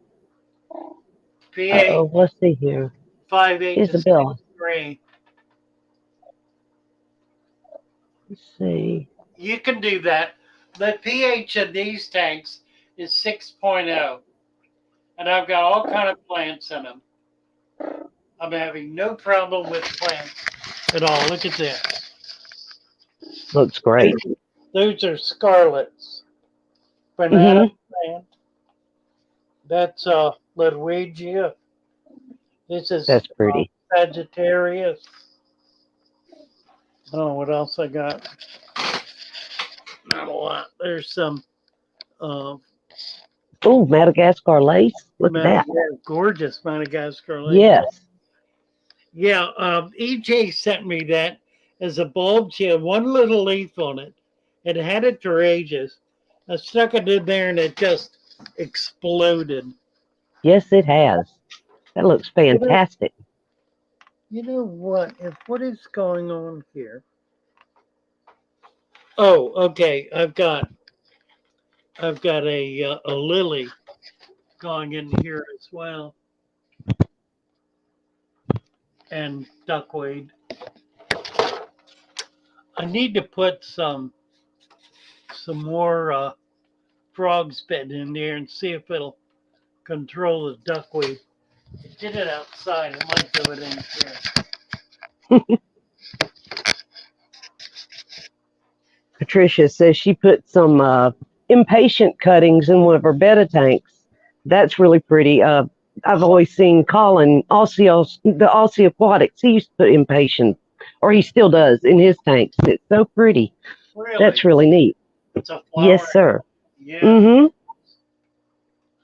pH Let's see here. 5.8 to Isabella. 6.3. Let's see. You can do that. The pH in these tanks is 6.0, and I've got all kind of plants in them. I'm having no problem with plants at all. Look at this. Looks great. Those are scarlets. Banana Hmm. plant. That's Ludwigia. This is That's pretty. Sagittarius. Oh, what else I got? Not a lot. There's some uh, Oh, Madagascar lace. Look at that. gorgeous Madagascar lace. Yes. Yeah, EJ sent me that as a bulb. She had one little leaf on it. It had it for ages. I stuck it in there and it just exploded. Yes, it has. That looks fantastic. You know what? What is going on here? Oh, okay. I've got a lily going in here as well, and duckweed. I need to put some more frog's bed in there and see if it'll control the duckweed. Did it outside. It might do it in here. Patricia says she put some impatient cuttings in one of her betta tanks. That's really pretty. I've always seen Colin, the Aussie Aquatics, he used to put impatient, or he still does, in his tanks. It's so pretty. Really? That's really neat. It's a flower. Yes, sir. Yeah. Mm-hmm.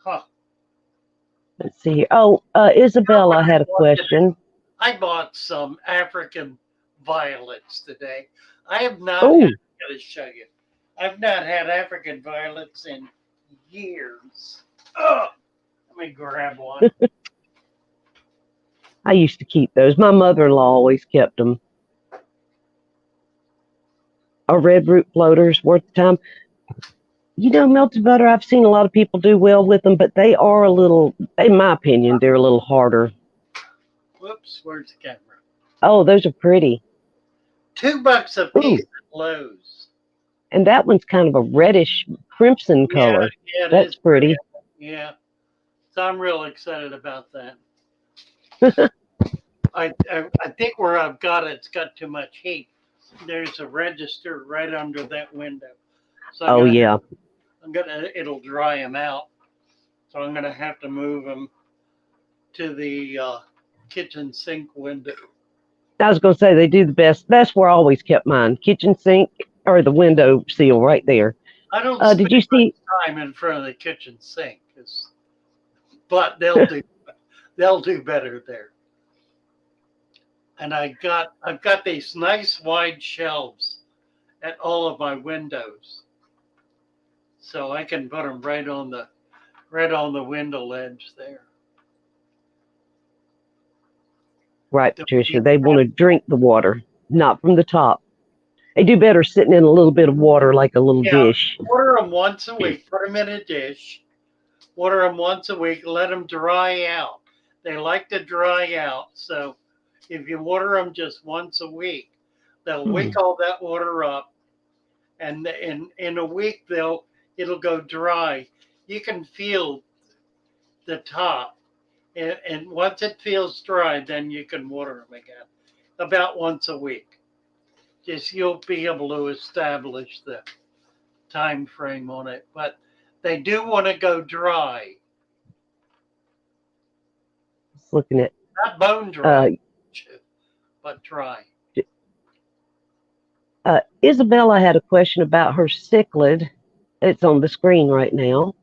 Huh. Let's see here. Oh, Isabella had a question. I bought some African violets today. I have not Oh, had, I gotta show you. I've not had African violets in years. Oh, let me grab one. I used to keep those. My mother-in-law always kept them. A red root floaters worth the time. You know, melted butter, I've seen a lot of people do well with them, but they are a little, in my opinion, they're a little harder. Whoops, where's the camera? Oh, those are pretty. $2 a piece at Lowe's. And that one's kind of a reddish crimson color. Yeah, That's pretty. Yeah. So I'm real excited about that. I think where I've got it's got too much heat. There's a register right under that window. So Oh, yeah. it'll dry them out. So I'm going to have to move them to the kitchen sink window. I was going to say they do the best. That's where I always kept mine. Kitchen sink or the window seal right there. I don't Did you see? much time in front of the kitchen sink, but they'll do better there. And I've got these nice wide shelves at all of my windows, so I can put them right on the window ledge there. Right, Patricia. They want to drink the water, not from the top. They do better sitting in a little bit of water, like a little dish. Water them once a week. Put them in a dish. Water them once a week. Let them dry out. They like to dry out. So if you water them just once a week, they'll wick all that water up, and in a week it'll go dry. You can feel the top, and once it feels dry, then you can water them again. About once a week. Just you'll be able to establish the time frame on it, but they do want to go dry. Just looking at not bone dry, but dry. Isabella had a question about her cichlid. It's on the screen right now.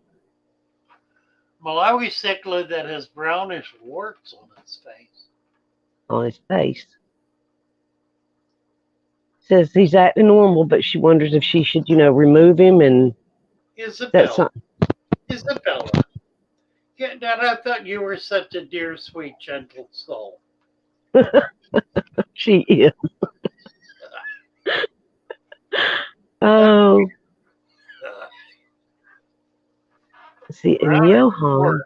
Malawi cichlid that has brownish warts on its face. On his face. Says he's acting normal, but she wonders if she should, remove him. And Isabella. Yeah, Dad, I thought you were such a dear, sweet, gentle soul. She is. Oh. Let's see, and Johan.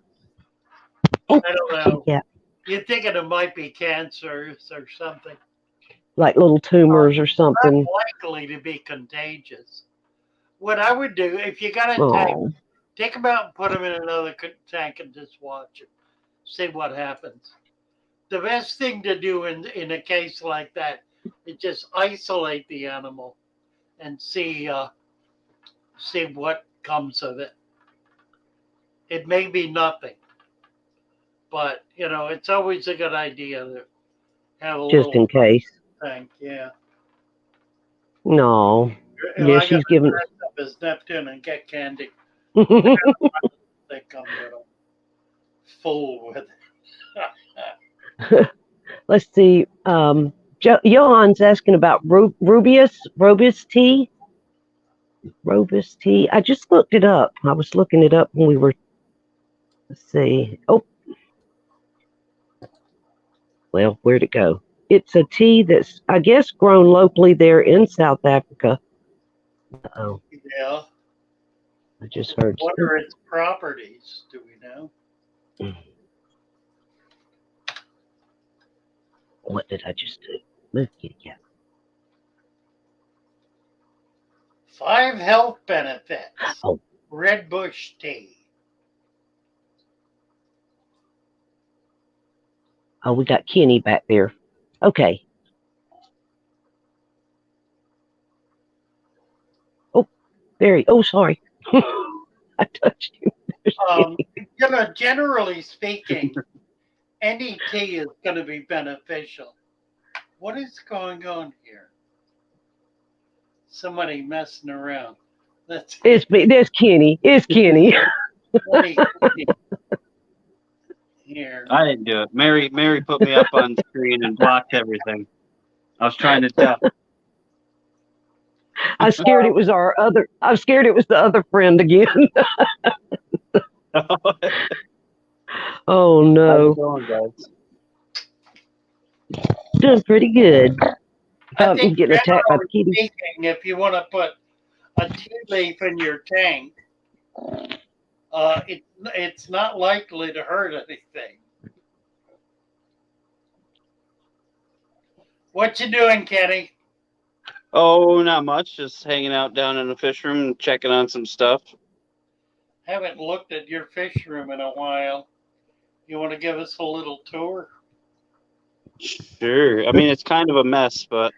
I don't know. Yeah. You're thinking it might be cancers or something. Like little tumors or something. Not likely to be contagious. What I would do, if you got a tank, take them out and put them in another tank and just watch it. See what happens. The best thing to do in a case like that is just isolate the animal and see what comes of it. It may be nothing, but it's always a good idea to have a just in case. Tank, yeah. No. Yeah, she's giving up his Neptune and get candy. They come little full with it. Let's see. Johan's asking about Robus tea. Robus tea. I just looked it up. I was looking it up when we were. Let's see. Oh. Well, where'd it go? It's a tea that's, I guess, grown locally there in South Africa. Uh-oh. Yeah. I just heard. What are its properties? Do we know? What did I just do? Look at you. 5 health benefits. Oh. Red bush tea. Oh, we got Kenny back there. Okay. Oh, sorry. I touched you. Generally speaking, any tea is going to be beneficial. What is going on here? Somebody messing around. There's Kenny. It's Kenny. Here. I didn't do it. Mary put me up on screen and blocked everything. I was trying to tell. I was scared it was the other friend again. Oh no. How's it going, guys? Doing pretty good. I think getting attacked by the kitty. Speaking, if you want to put a tea leaf in your tank, it's not likely to hurt anything. What you doing, Kenny? Oh, not much. Just hanging out down in the fish room and checking on some stuff. Haven't looked at your fish room in a while. You want to give us a little tour? Sure. I mean, it's kind of a mess, but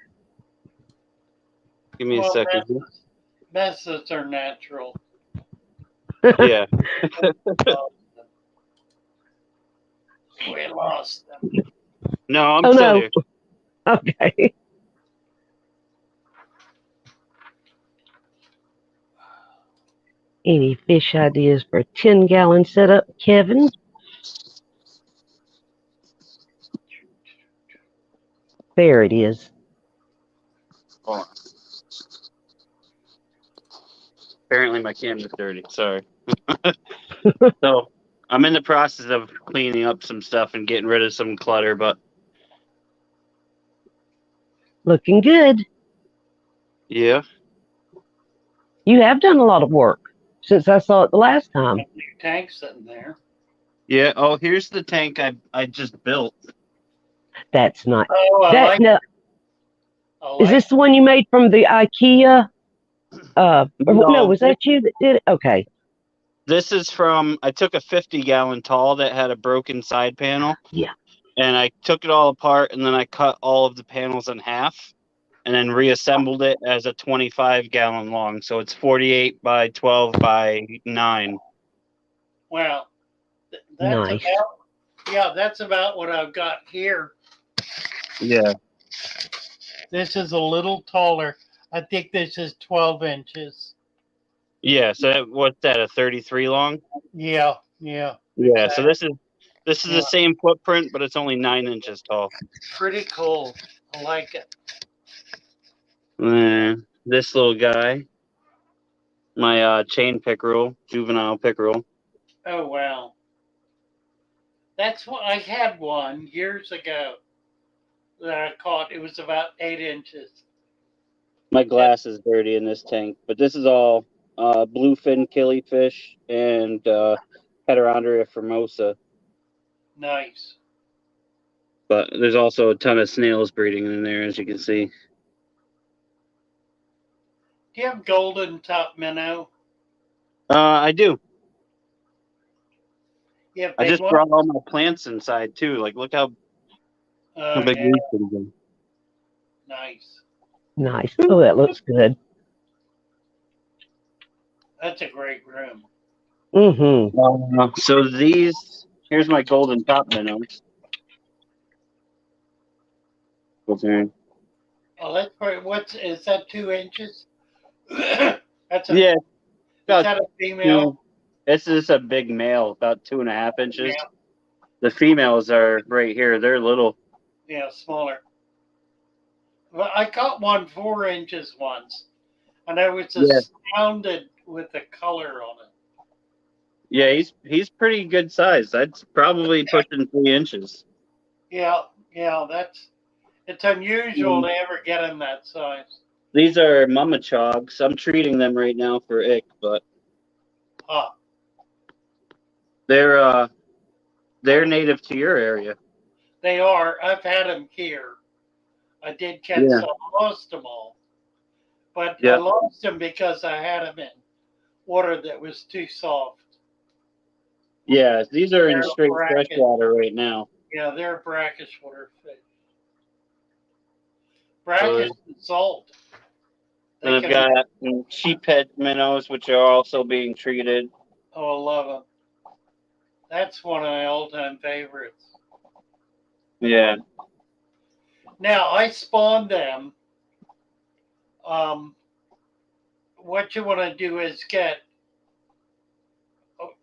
give me a second. Messes are natural. Yeah. We lost them. No, I'm Oh still no. here. Okay. Any fish ideas for a 10-gallon setup, Kevin? There it is. Hold on. Apparently my camera's dirty. Sorry. So I'm in the process of cleaning up some stuff and getting rid of some clutter, but Looking good. yeah. You have done a lot of work since I saw it the last time. New tank sitting there. Yeah. Oh, here's the tank I just built. That's not. Oh, I That like. no. I Is like. this the one you made from the IKEA? No, No, was that you that did it? Okay. this is from, I took a 50-gallon tall that had a broken side panel. Yeah. And I took it all apart and then I cut all of the panels in half and then reassembled it as a 25-gallon long. So it's 48 by 12 by 9. Well, that's Nice. about. Yeah, that's about what I've got here. Yeah. This is a little taller. I think this is 12 inches. Yeah. So what's that, a 33 long? Yeah, yeah. Yeah. Exactly. So this is Yeah. the same footprint, but it's only 9 inches tall. Pretty cool. I like it. This little guy, my chain pickerel, juvenile pickerel. Oh, wow. That's what I had one years ago that I caught. It was about 8 inches. My glass is dirty in this tank, but this is all bluefin killifish and Heterodera formosa. Nice. But there's also a ton of snails breeding in there, as you can see. Do you have golden top minnow? I do. You have I big just ones? brought all my plants inside too. Like, look how big Yeah, these things are. nice. Nice. Oh, that looks good. That's a great room. Mm-hmm. So here's my golden top minnows. What's there? Oh, that's pretty. Is that 2 inches? That's a. Yeah, Is about that a female? this is a big male, about 2.5 inches. Yeah, The females are right here. They're little. yeah, smaller. Well, I caught one 4 inches once, and I was Yeah. astounded with the color on it. Yeah, he's pretty good size. That's probably pushing 3 inches. Yeah, yeah, it's unusual to ever get them that size. These are mama chogs. I'm treating them right now for ick, but Huh. they're native to your area. They are. I've had them here. I did catch Yeah. some. I lost them all. But I Yeah. lost them because I had them in water that was too soft. Yeah, these are in They're straight brackish. freshwater right now. Yeah, they're brackish water fish. Brackish and salt. And I've got sheephead minnows, which are also being treated. Oh, I love them. That's one of my all-time favorites. Yeah. Now, I spawned them. What you want to do is get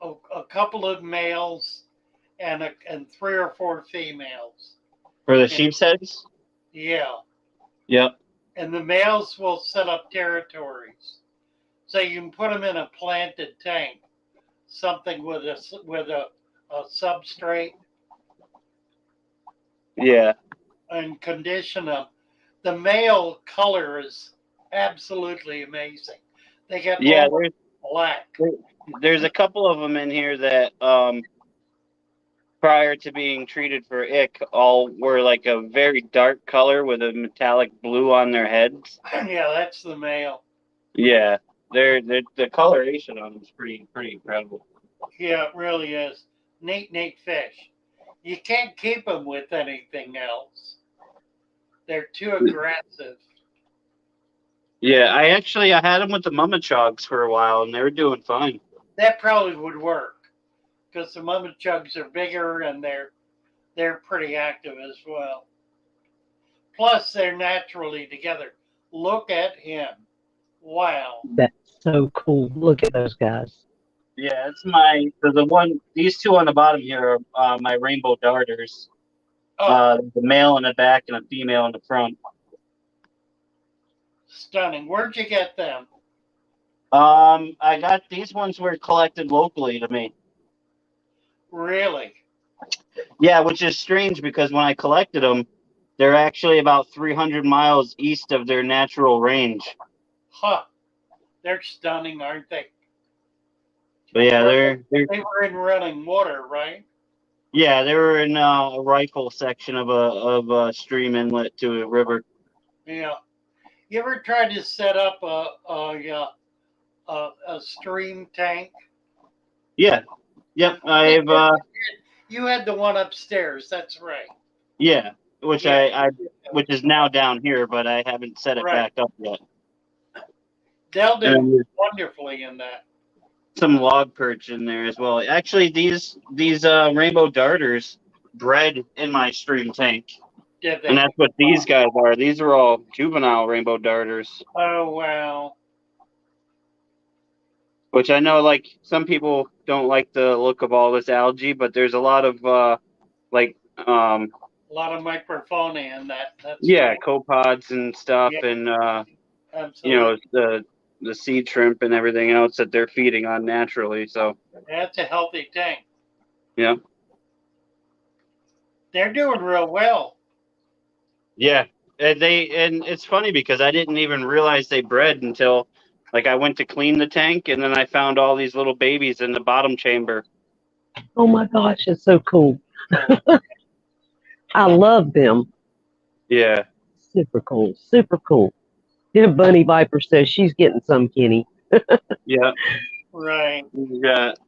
a couple of males and 3 or 4 females. For the sheep's heads? Yeah. Yep. And the males will set up territories. So you can put them in a planted tank, something with a substrate. Yeah. And condition them. The male color is absolutely amazing. They get almost black. There's a couple of them in here that prior to being treated for ick all were like a very dark color with a metallic blue on their heads. Yeah, that's the male. Yeah. The coloration on them is pretty incredible. Yeah, it really is. Neat fish. You can't keep them with anything else. They're too aggressive. Yeah, I had them with the mama chogs for a while, and they were doing fine. That probably would work because the mama chugs are bigger and they're they're pretty active as well. Plus, they're naturally together. Look at him. Wow. That's so cool. Look at those guys. Yeah, these two on the bottom here are my rainbow darters. Oh, The male in the back and a female in the front. stunning. Where'd you get them? I got these ones were collected locally to me. Really? Yeah, which is strange because when I collected them, they're actually about 300 miles east of their natural range. Huh. They're stunning, aren't they? But yeah, they're They were in running water, right? yeah, they were in a rifle section of a stream inlet to a river. Yeah. You ever tried to set up a stream tank? Yeah, yep. You had the one upstairs. That's right. Yeah, which Yeah. which is now down here, but I haven't set it Right. back up yet. They'll do And there's wonderfully in that. some log perch in there as well. Actually, these rainbow darters bred in my stream tank, Did and they? that's what these guys are. These are all juvenile rainbow darters, Oh wow. which I know like some people don't like the look of all this algae, but there's a lot of like A lot of microphonia in that. That's yeah, right. copepods and stuff, Yeah. and Absolutely. the seed shrimp and everything else that they're feeding on naturally. So That's a healthy tank. yeah, They're doing real well. yeah. And it's funny because I didn't even realize they bred until like I went to clean the tank and then I found all these little babies in the bottom chamber. Oh my gosh, it's so cool. Cool. I love them. Yeah, Super cool. Super cool. Yeah, Bunny Viper says she's getting some, Kenny. yeah. Right. We got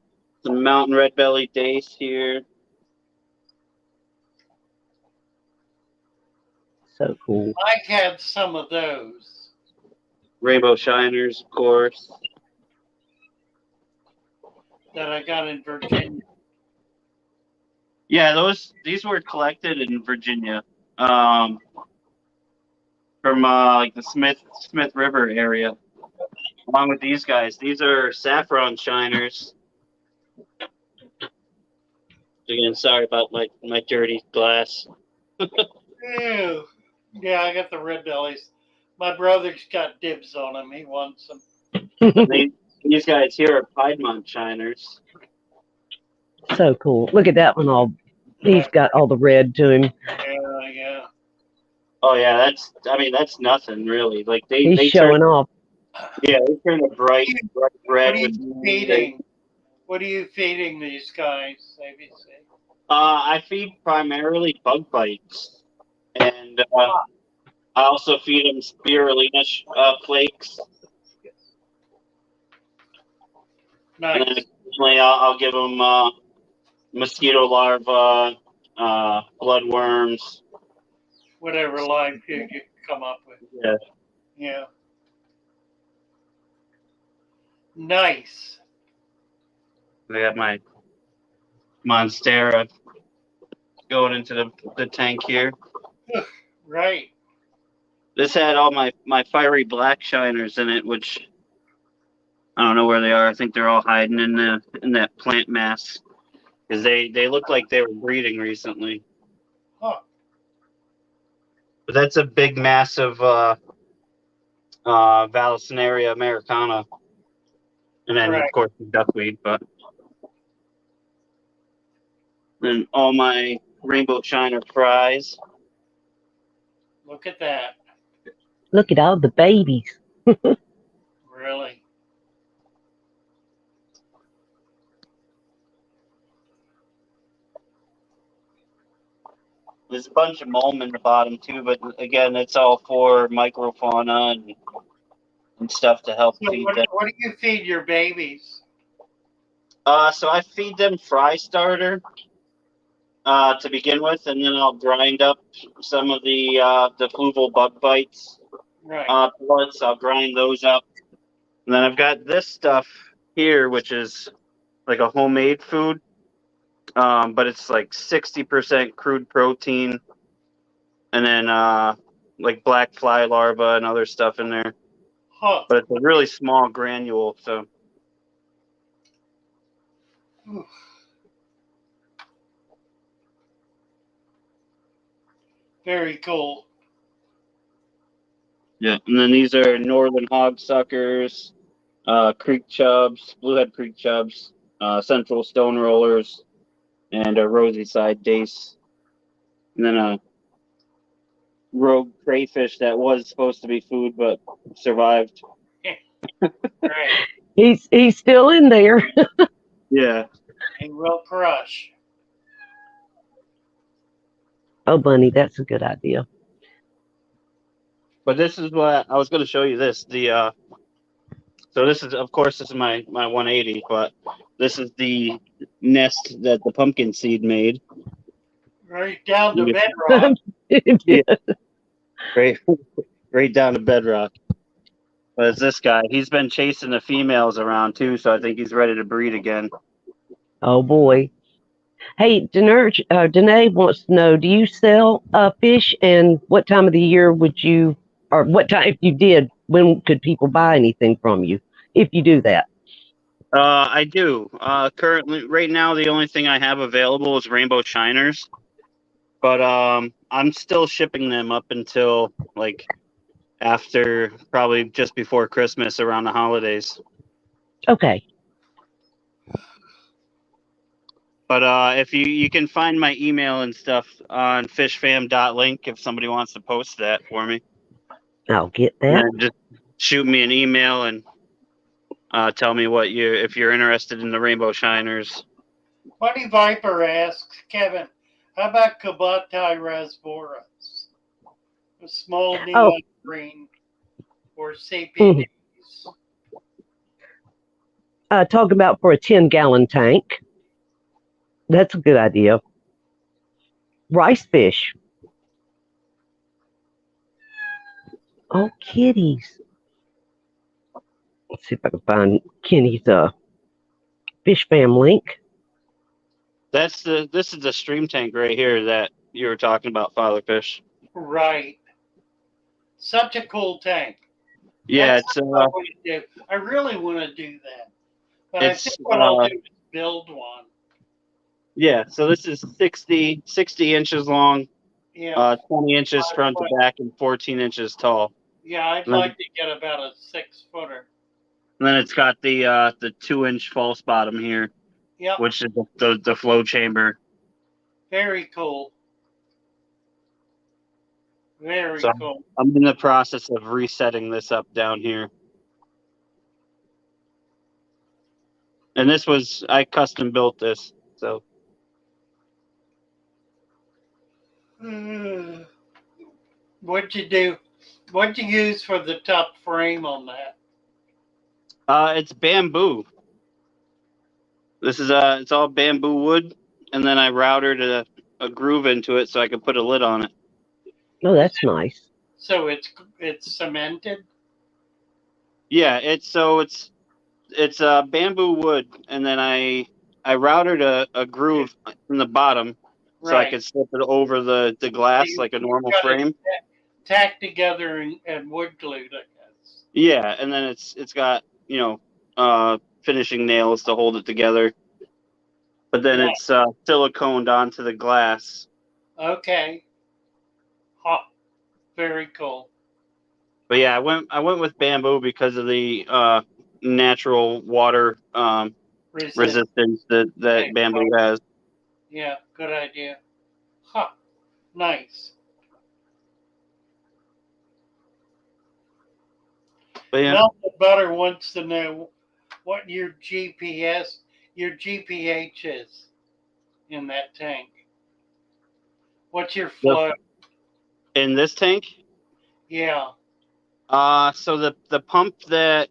some mountain red belly dace here. So cool. I had some of those. Rainbow shiners, of course. That I got in Virginia. Yeah, these were collected in Virginia, from like the Smith River area, along with these guys. These are saffron shiners. Again, sorry about my dirty glass. Ew. Yeah, I got the red bellies. My brother's got dibs on them. He wants them. These guys here are Piedmont shiners. So cool. Look at that one all. He's got all the red to him. Yeah. Oh yeah, that's nothing really. Like He's they showing turn off. yeah they turn a bright What red are with you feeding? What are you feeding these guys? ABC. I feed primarily bug bites, and I also feed them spirulina flakes. And then Nice. occasionally I'll give them mosquito larvae, bloodworms. Whatever live food you come up with. Yeah. Yeah. Nice. I got my Monstera going into the tank here. Right. This had all my fiery black shiners in it, which I don't know where they are. I think they're all hiding in that plant mass because they look like they were breeding recently. Huh. But that's a big mass of Vallisneria americana, and then Right. of course the duckweed. But then all my rainbow shiner fries. Look at that. Look at all the babies. Really. There's a bunch of mulm in the bottom too, but again, it's all for microfauna and stuff to help So feed them. what do you feed your babies? So I feed them fry starter to begin with, and then I'll grind up some of the fluval bug bites Right. pellets. I'll grind those up, and then I've got this stuff here, which is like a homemade food. but it's like 60% crude protein, and then like black fly larvae and other stuff in there. Huh. But it's a really small granule, so Oof. Very cool. yeah. And then these are northern hog suckers, creek chubs, bluehead creek chubs, central stone rollers, and a rosy side dace, and then a rogue crayfish that was supposed to be food but survived. Right. He's still in there. Yeah. He will crush. Oh, Bunny, that's a good idea. But this is what I was going to show you. This so this is, of course, this is my 180, but this is the nest that the pumpkin seed made. Right down to Yeah. bedrock. Yeah. Right down to bedrock. But it's this guy. He's been chasing the females around too, so I think he's ready to breed again. Oh boy. Hey, Danae wants to know: do you sell fish, and what time of the year would you, or what time, if you did, when could people buy anything from you if you do that? I do. Currently, right now, the only thing I have available is rainbow shiners, but I'm still shipping them up until like after probably just before Christmas, around the holidays. Okay. But if you can find my email and stuff on fishfam.link if somebody wants to post that for me. I'll get And that. then just shoot me an email and tell me if you're interested in the rainbow shiners. Bunny Viper asks Kevin, how about Kabatai rasboras? A small neon green or CPDs? Talk about for a 10-gallon tank. That's a good idea. Rice fish. Oh, kitties. Let's see if I can find Kenny's Fish Fam link. This is the stream tank right here that you were talking about, Fatherfish. Right. Such a cool tank. Yeah, That's what I want to do. I really want to do that. But I think what I'll do is build one. Yeah, so this is 60 inches long, Yeah. 20 inches front to back, and 14 inches tall. Yeah, I'd like to get about a 6-footer. And then it's got the 2-inch false bottom here, Yep. which is the flow chamber. Very cool. Very So cool. I'm in the process of resetting this up down here. And I custom built this, so. What'd you do? What'd you use for the top frame on that? It's bamboo. This is it's all bamboo wood, and then I routed a groove into it so I could put a lid on it. Oh, that's nice. So it's cemented? Yeah, it's bamboo wood, and then I routed a groove in the bottom so I could slip it over the glass like a normal frame. Tacked together and wood glued, I guess. Yeah, and then it's got finishing nails to hold it together, but then it's siliconed onto the glass. Okay. Huh. Very cool. But yeah, I went with bamboo because of the natural water resistance that bamboo has. Yeah, good idea. Huh. Nice. But yeah. Melted Butter wants to know what your GPH is in that tank. What's your flow? In this tank? Yeah. So the pump that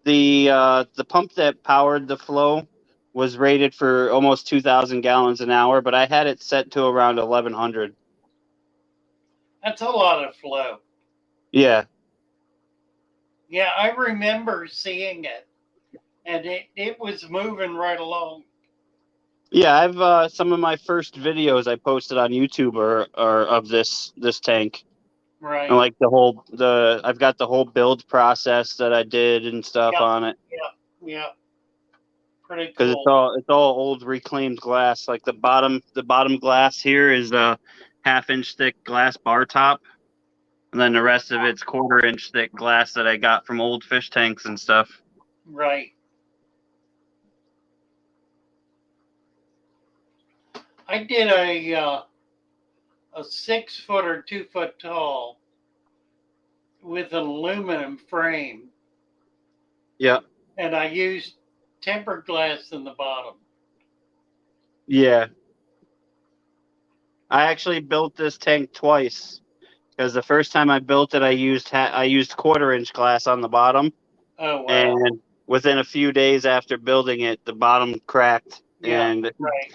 the pump that powered the flow was rated for almost 2,000 gallons an hour, but I had it set to around 1,100. That's a lot of flow. Yeah. Yeah, I remember seeing it, and it was moving right along. Yeah, I've some of my first videos I posted on YouTube are of this tank. Right. And like I've got the whole build process that I did and stuff on it. Yeah. Pretty Because cool. it's all old reclaimed glass. Like the bottom glass here is a half-inch thick glass bar top, and then the rest of it's quarter-inch thick glass that I got from old fish tanks and stuff. Right. I did a 6 foot or 2 foot tall with an aluminum frame, Yeah. and I used tempered glass in the bottom. Yeah. I actually built this tank twice because the first time I built it, I used quarter-inch glass on the bottom, Oh wow! and within a few days after building it, the bottom cracked, Yeah, and right.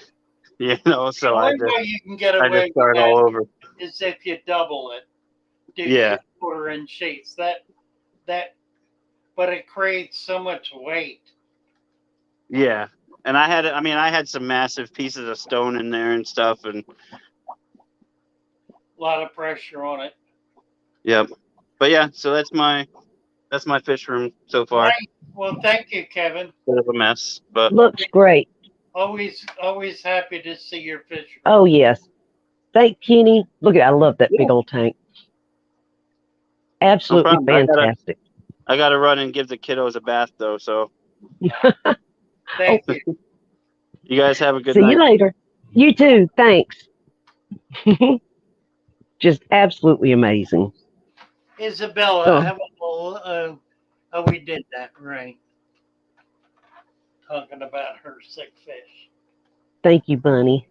so The I only way you can get had to away with start all that over. is if you double it, do Yeah. 2/4 inch sheets. But it creates so much weight. Yeah. And I had some massive pieces of stone in there and stuff, and A lot of pressure on it. yep. But yeah, so that's my fish room so far. Right. Well, thank you, Kevin. Bit of a mess, but Looks great. Always happy to see your fish room. Oh yes. Thank Kenny. Look at I love that big old tank. Absolutely no fantastic. I gotta run and give the kiddos a bath though, so Thank you. You guys have a good See night. you later. You too. Thanks. Just absolutely amazing. Isabella, we did that right. Talking about her sick fish. Thank you, Bunny.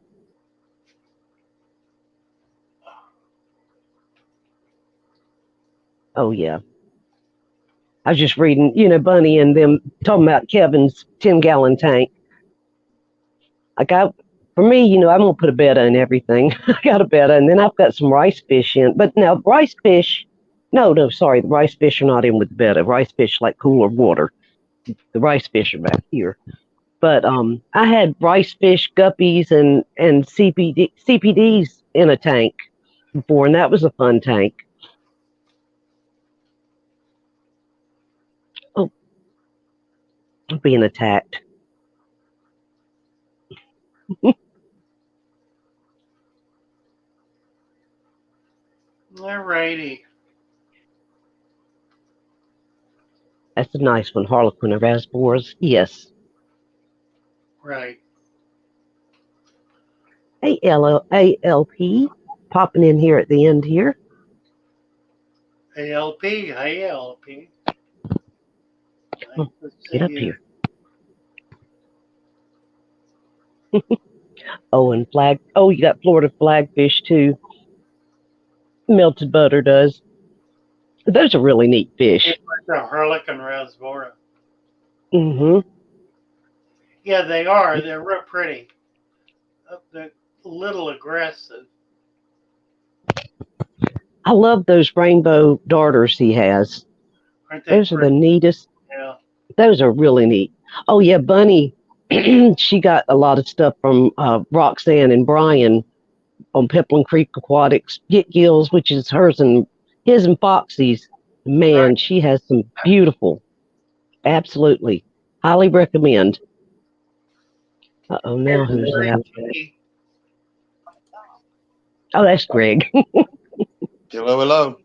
Oh yeah. I was just reading, Bunny and them talking about Kevin's 10-gallon tank. For me, I'm gonna put a betta in everything. I got a betta, and then I've got some rice fish in. But now rice fish, no, sorry, the rice fish are not in with the betta. Rice fish like cooler water. The rice fish are back here. But I had rice fish, guppies, and CPDs in a tank before, and that was a fun tank. Oh, I'm being attacked. All righty. That's a nice one, Harlequin reservoirs. Yes. Right. ALP popping in here at the end here. ALP. Hey, ALP. Get up here. Oh, and flag. Oh, you got Florida flagfish too. Melted butter does. Those are really neat fish. It's like a Harlequin reservoir. Mm-hmm. Yeah, they are. They're real pretty. They're a little aggressive. I love those rainbow darters he has. Aren't they? Those are the neatest. Yeah. Those are really neat. Oh yeah, Bunny. She got a lot of stuff from Roxanne and Brian on Pepplin Creek Aquatics. Get Gills, which is his and Foxy's. Man, Right. she has some beautiful. Absolutely. Highly recommend. Uh-oh, now who's that? Oh, that's Greg. Hello.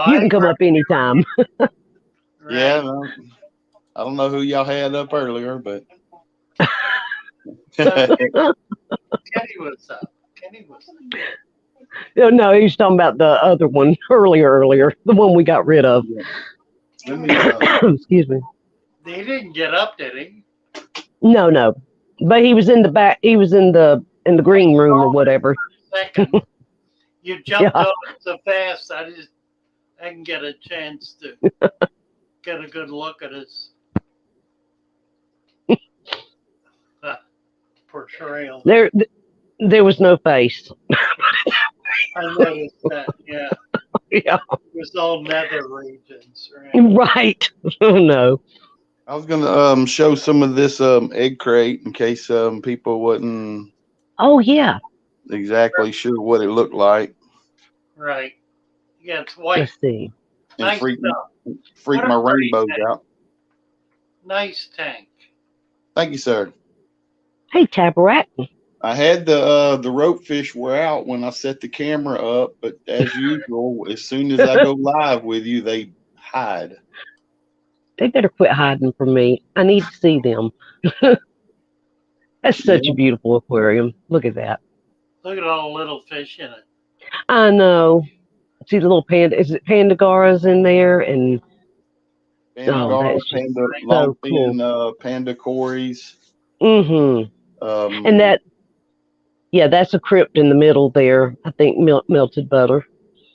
You can come up anytime. Right. Yeah, well, I don't know who y'all had up earlier, but Kenny was up. No, he was talking about the other one earlier, the one we got rid of. let me. Excuse me. They didn't get up, did he? No, but he was in the back. He was in the green room or whatever. Second, you jumped on it so fast. I didn't get a chance to get a good look at his portrayal. There was no face. I noticed that. Yeah, Yeah. it was all nether regions, right? Right. Oh no. I was gonna show some of this egg crate in case people wasn't Oh yeah. exactly sure what it looked like Right. Yeah, it's white. Let's see. and Nice stuff. freak What a my pretty rainbows tank. out. Nice tank. Thank you, sir. Hey, Tabarak. I had the rope fish were out when I set the camera up, but as usual, as soon as I go live with you, they hide. They better quit hiding from me. I need to see them. That's such Yeah. a beautiful aquarium. Look at that. Look at all the little fish in it. I know. See the little panda. Is it pandagoras in there? And Panda oh, gar, that's just panda long so fin, cool. panda cories. Mm-hmm. And Um, that, yeah, that's a crypt in the middle there. I think melted butter.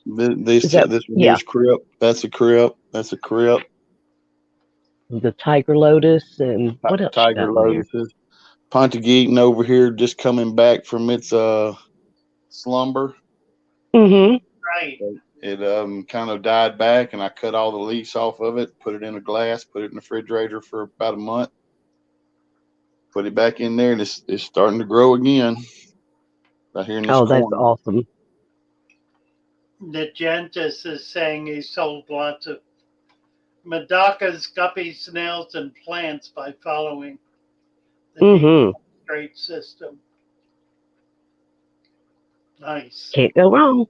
Is that? this one Yeah, here's crypt. That's a crypt. That's a crypt. the tiger lotus and what else you Tiger got in there? lotuses. Pontigeetan over here just coming back from its slumber. Mm-hmm. Right. It kind of died back, and I cut all the leaves off of it, put it in a glass, put it in the refrigerator for about a month, put it back in there, and it's starting to grow again. Right here in this Oh, that's corner. awesome. The Gentis is saying he sold lots of Medacas, guppies, snails, and plants by following the Mm-hmm. straight system. Nice. Can't go wrong.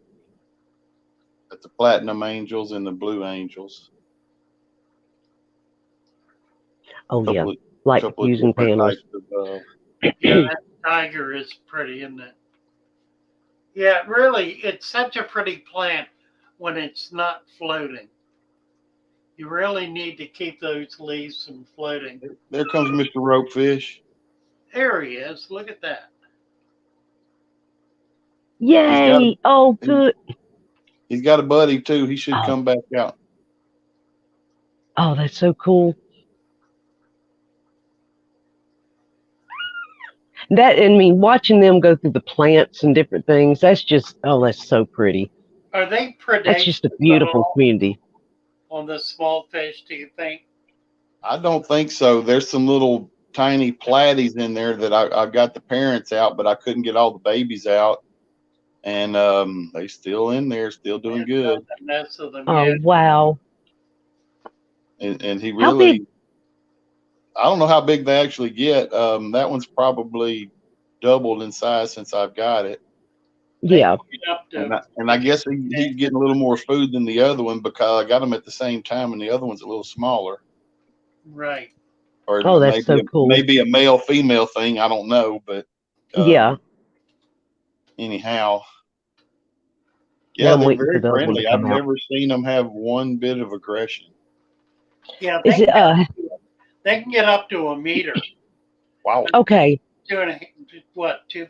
Got the platinum angels and the blue angels. Oh yeah, Couple like couple of using different panels. types of Yeah, that tiger is pretty, isn't it? Yeah, really, it's such a pretty plant when it's not floating. You really need to keep those leaves from floating. there comes Mr. Ropefish. There he is. Look at that. Yay! Oh, good. He's got a buddy too. He should Oh, come back out. oh, that's so cool. That, I mean, watching them go through the plants and different things, that's just, oh, that's so pretty. Are they That's just a predaceous at beautiful all community. on the small fish, do you think? I don't think so. There's some little tiny platies in there that I got the parents out, but I couldn't get all the babies out. And they still in there, still doing good. The mess of them, Oh, yeah. wow. And he How big? really, I don't know how big they actually get. That one's probably doubled in size since I've got it. Yeah. Up to, And I guess he's getting a little more food than the other one because I got them at the same time, and the other one's a little smaller. right. Or Oh, that's so cool. maybe a male female thing. I don't know, but Yeah. anyhow, Now yeah, I'm they're waiting for very the other one to friendly. I've come out. never seen them have one bit of aggression. Yeah, Is it, they can get up to a meter. Wow. okay. 2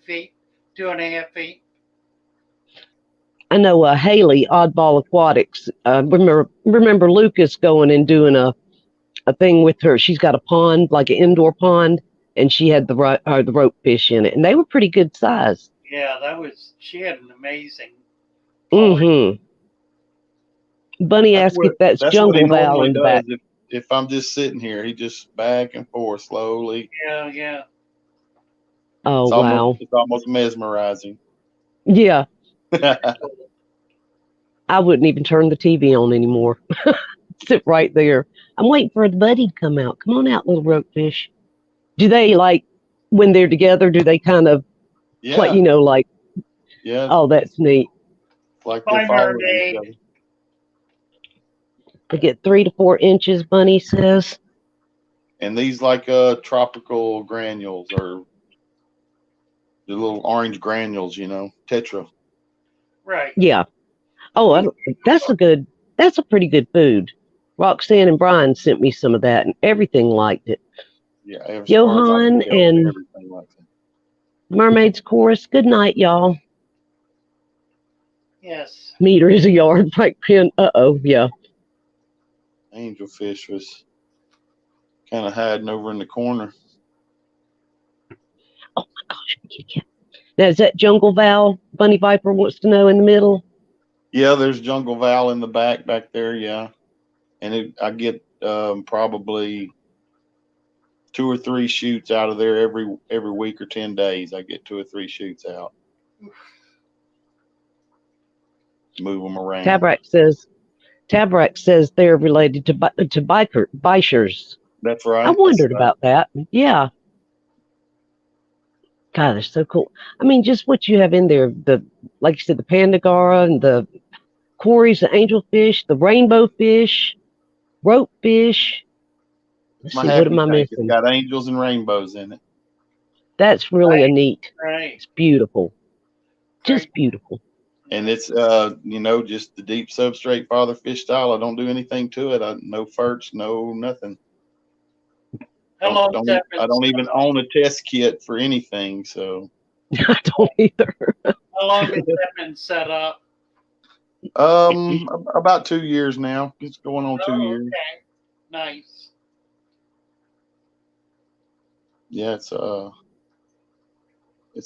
feet? 2.5 feet? I know Haley, Oddball Aquatics. Remember Lucas going and doing a thing with her. She's got a pond, like an indoor pond, and she had the rope fish in it, and they were pretty good size. Yeah, she had an amazing. Mm-hmm. Bunny asked if that's what jungle he val normally in the does. back. If I'm just sitting here, he just back and forth slowly. Yeah. Oh, wow. It's almost mesmerizing. Yeah. I wouldn't even turn the TV on anymore. Sit right there. I'm waiting for the buddy to come out. Come on out, little ropefish. Do they, like, when they're together, do they kind of, Yeah. like, like, Yeah. oh, that's neat. Like they're following each other. They get 3 to 4 inches, Bunny says. And these like tropical granules or the little orange granules, tetra. Right. Yeah. Oh, that's a pretty good food. Roxanne and Brian sent me some of that, and everything liked it. Yeah. Johan and everything like that. Mermaid's Chorus. Good night, y'all. Yes. Meter is a yard like pin. Yeah. Angelfish was kind of hiding over in the corner. Oh my gosh. Now, is that Jungle Val? Bunny Viper wants to know in the middle. Yeah, there's Jungle Val in the back there. Yeah, and I get probably 2 or 3 shoots out of there every week or 10 days. I get 2 or 3 shoots out. Move them around. Tabrax says they're related to bikers. That's right. I wondered That's right. about that. Yeah. God, they're so cool. I mean, just what you have in there, like you said, the pandagara and the quarries, the angelfish, the rainbow fish, rope fish. Let's My see, what happy am I tank. It's missing? got angels and rainbows in it. That's really a neat. Right. It's beautiful. Just Great. beautiful. And it's just the deep substrate father fish style. I don't do anything to it. No ferts, no nothing. How long has that been I don't even set up? own a test kit for anything. So I don't either. How long has that been set up? about 2 years now. It's going on 2 years. Okay. Nice. Yeah,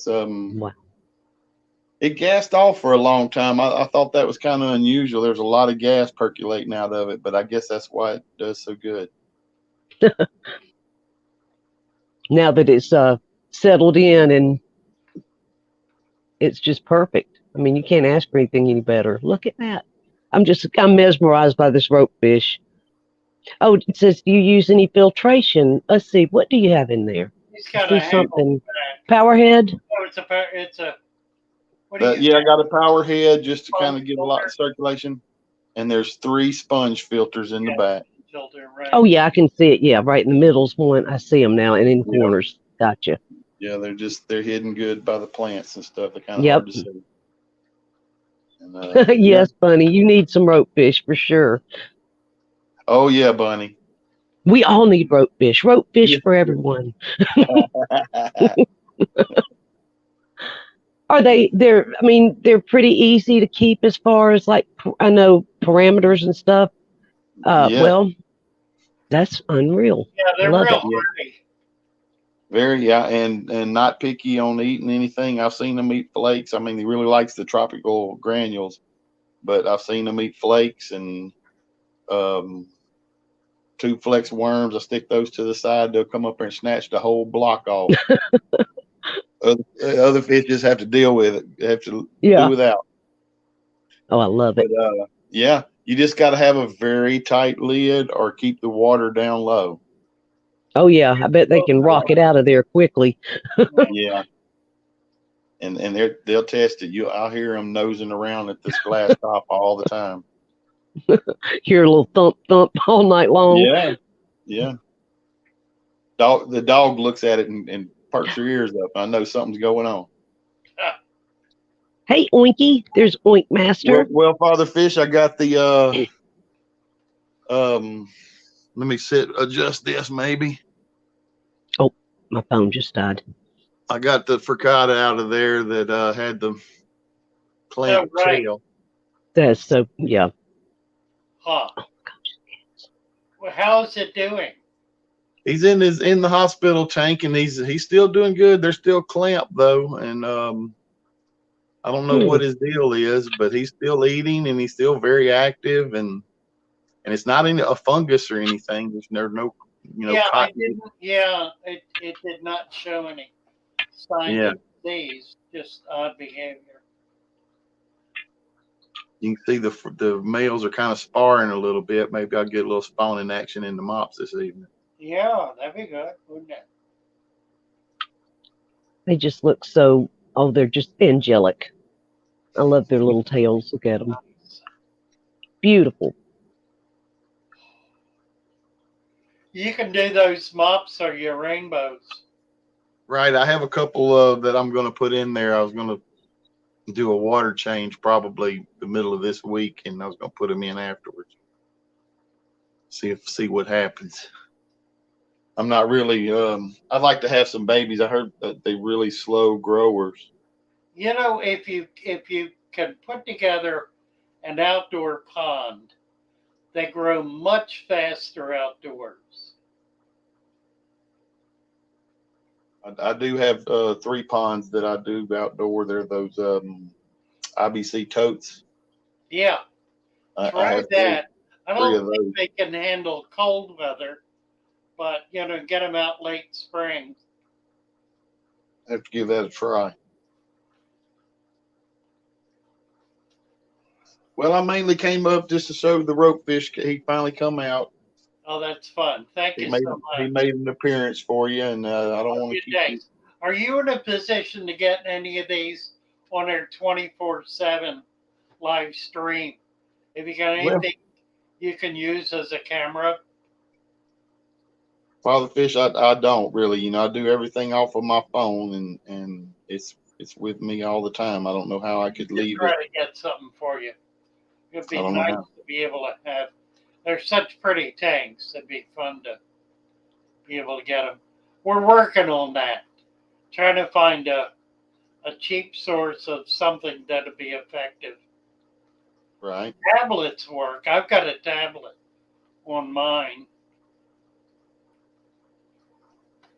Wow. it gassed off for a long time. I thought that was kind of unusual. There's a lot of gas percolating out of it, but I guess that's why it does so good. Now that it's settled in and it's just perfect. I mean, you can't ask for anything any better. Look at that. I'm mesmerized by this rope fish. Oh, it says, do you use any filtration? Let's see, what do you have in there? He's I got see a handle something. back. Powerhead? Oh, it's a. What do you? Yeah, I got a power head just to kind of Sponge give a lot of circulation. And there's 3 sponge filters in the back. Filter, right. Oh, yeah, I can see it. Yeah, right in the middle's one. I see them now, and in Yep. corners. Gotcha. Yeah, they're hidden good by the plants and stuff. They're kind of Yep. hard to see. And, Yes, Bunny, you need some rope fish for sure. Oh yeah, Bunny. We all need rope fish. Rope fish Yeah. for everyone. Are they're pretty easy to keep as far as like, I know parameters and stuff. Yeah. Well, that's unreal. Yeah, they're Love real it. hardy. Very, yeah, and not picky on eating anything. I've seen them eat flakes. I mean, he really likes the tropical granules, but I've seen them eat flakes and 2 flex worms. I stick those to the side. They'll come up there and snatch the whole block off. Other fish just have to deal with it. They have to do without. Oh, I love it. But yeah, you just got to have a very tight lid or keep the water down low. Oh yeah, I bet they can rock it out of there quickly. Yeah. And they'll test it. I'll hear them nosing around at this glass top all the time. Hear a little thump thump all night long. Yeah, yeah. The dog looks at it and perks her ears up. I know something's going on. Hey, Oinky, there's Oink Master. Well, Father Fish, I got the let me adjust this maybe. Oh, my phone just died. I got the frittata out of there that had the clamp tail. That's so, yeah. Huh. Oh, gosh. Well, how's it doing? He's in the hospital tank, and he's still doing good. They're still clamped though, and I don't know what his deal is, but he's still eating and he's still very active, and it's not a fungus or anything. There's no cotton. It did not show any signs of disease, just odd behavior. You can see the males are kind of sparring a little bit. Maybe I'll get a little spawning action in the mops this evening. Yeah, that'd be good, wouldn't it? They just look so, they're just angelic. I love their little tails. Look at them. Beautiful. You can do those mops or your rainbows. Right. I have a couple that I'm going to put in there. I was going to do a water change probably the middle of this week, and I was going to put them in afterwards. See what happens. I'm not really. I'd like to have some babies. I heard that they're really slow growers. You know, if you can put together an outdoor pond, they grow much faster outdoors. I do have 3 ponds that I do outdoor. They're those IBC totes. Yeah, I try have that. I don't 3 of think those. they can handle cold weather, but get them out late spring. Have to give that a try. Well, I mainly came up just to show the rope fish. He finally come out. Oh, that's fun. Thank He you made so he much. made an appearance for you, and I don't want to keep you. Thanks. Are you in a position to get any of these on their 24/7 live stream? If you got Well, anything you can use as a camera? Father Fish, I don't really. I do everything off of my phone, and it's with me all the time. I don't know how I could leave Try it. to get something for you. It'd be I don't know nice how. to be able to have. They're such pretty tanks. It'd be fun to be able to get them. We're working on that. Trying to find a cheap source of something that'd be effective. Right. Tablets work. I've got a tablet on mine.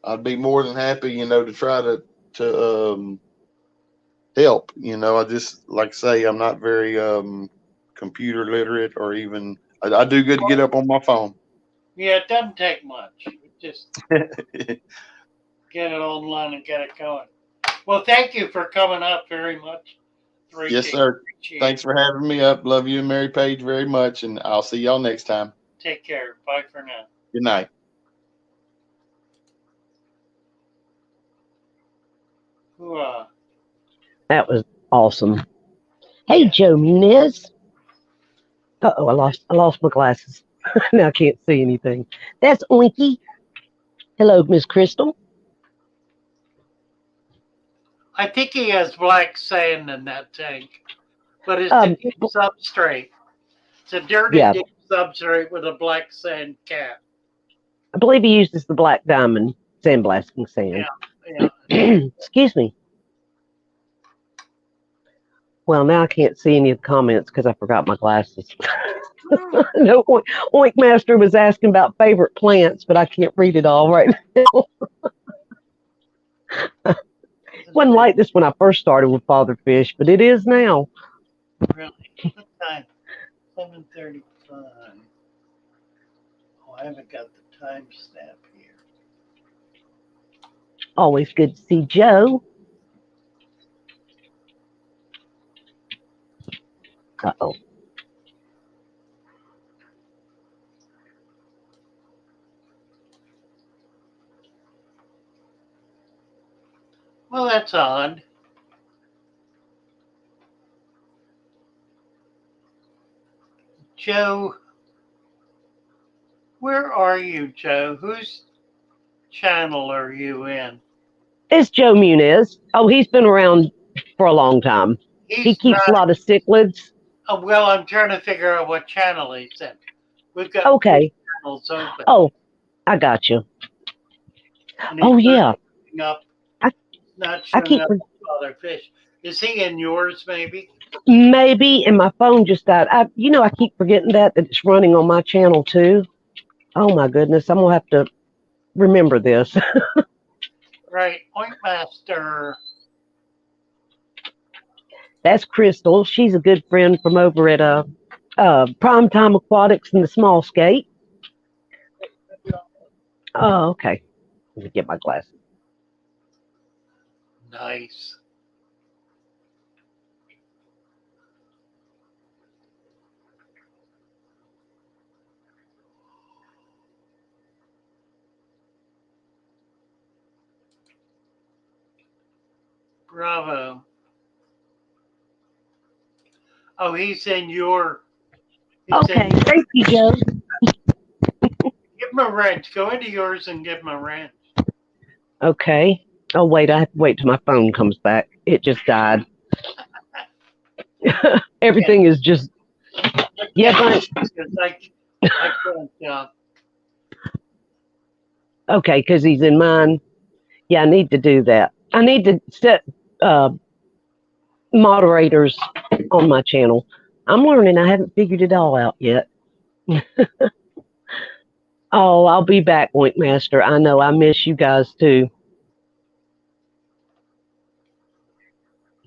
I'd be more than happy, to try to help. I just like I say, I'm not very computer literate, or even I do good to get up on my phone. Yeah, it doesn't take much. Just get it online and get it going. Well, thank you for coming up very much. Yes, sir. Thanks for having me up. Love you and Mary Paige very much, and I'll see y'all next time. Take care. Bye for now. Good night. That was awesome. Hey, Joe Muniz. Uh-oh, I lost my glasses. Now I can't see anything. That's Oinky. Hello, Miss Crystal. I think he has black sand in that tank, but it's a deep substrate. It's a dirty deep substrate with a black sand cap. I believe he uses the black diamond sandblasting sand. Yeah. Excuse me. Well, now I can't see any of the comments because I forgot my glasses. No, Oink Master was asking about favorite plants, but I can't read it all right now. Wasn't like this when I first started with Father Fish, but it is now. Really? What time? 7:35. Oh, I haven't got the timestamp here. Always good to see Joe. Uh-oh. Well, that's odd. Joe, where are you, Joe? Whose channel are you in? It's Joe Muniz. Oh, he's been around for a long time. He keeps a lot of cichlids. Oh, well, I'm trying to figure out what channel he's in. We've got okay. channels open. Oh, I got you. Oh, yeah. Up, not I keep up Father Fish. Is he in yours, maybe? Maybe, and my phone just died. I keep forgetting that it's running on my channel too. Oh my goodness, I'm gonna have to remember this. Right, Point Master. That's Crystal. She's a good friend from over at Primetime Aquatics in the Small Skate. Oh, okay. Let me get my glasses. Nice. Bravo. Oh, he's in your. Okay, thank you, Joe. Give him a wrench. Go into yours and give him a wrench. Okay. Oh, wait, I have to wait till my phone comes back. It just died. Everything is just. Yeah, I can't. Okay, because he's in mine. Yeah, I need to do that. I need to set moderators on my channel. I'm learning. I haven't figured it all out yet. Oh, I'll be back, Oink Master. I know. I miss you guys too.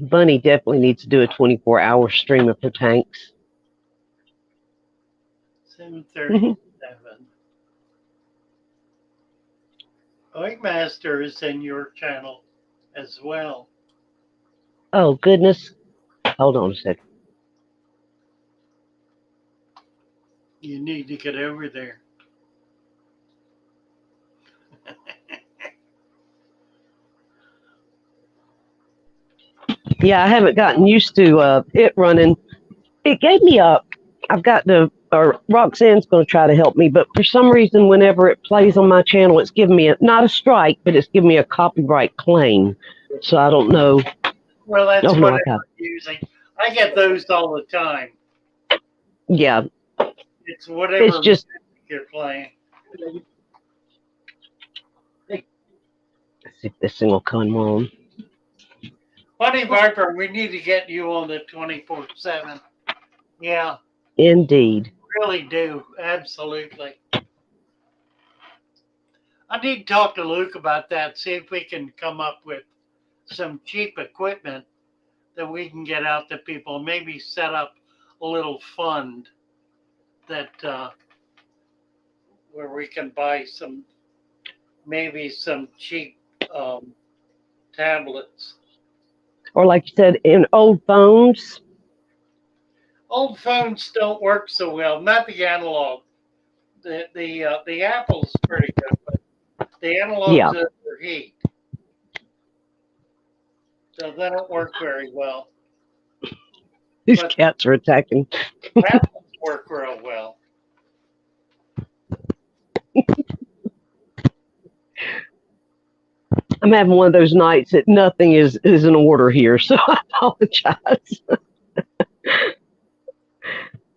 Bunny definitely needs to do a 24-hour stream of her tanks. 7:37. Master is in your channel as well. Oh, goodness. Hold on a second. You need to get over there. Yeah, I haven't gotten used to it running. It gave me I've got to, or Roxanne's going to try to help me, but for some reason, whenever it plays on my channel, it's giving me not a strike, but it's giving me a copyright claim. So I don't know. Well, that's Oh, no, what I I'm got using. I get those all the time. Yeah, It's whatever it's just, you're playing. let's see if this thing will come on. Funny Viper, we need to get you on the 24/7. Yeah, Indeed. really do. Absolutely. I need to talk to Luke about that, see if we can come up with some cheap equipment that we can get out to people. Maybe set up a little fund that where we can buy maybe some cheap tablets. Or like you said, in old phones. Old phones don't work so well. Not the analog. The Apple's pretty good, but the Yeah, analogs overheat, so they don't work very well. these But cats are attacking. Apples work real well. I'm having one of those nights that nothing is in order here, so I apologize.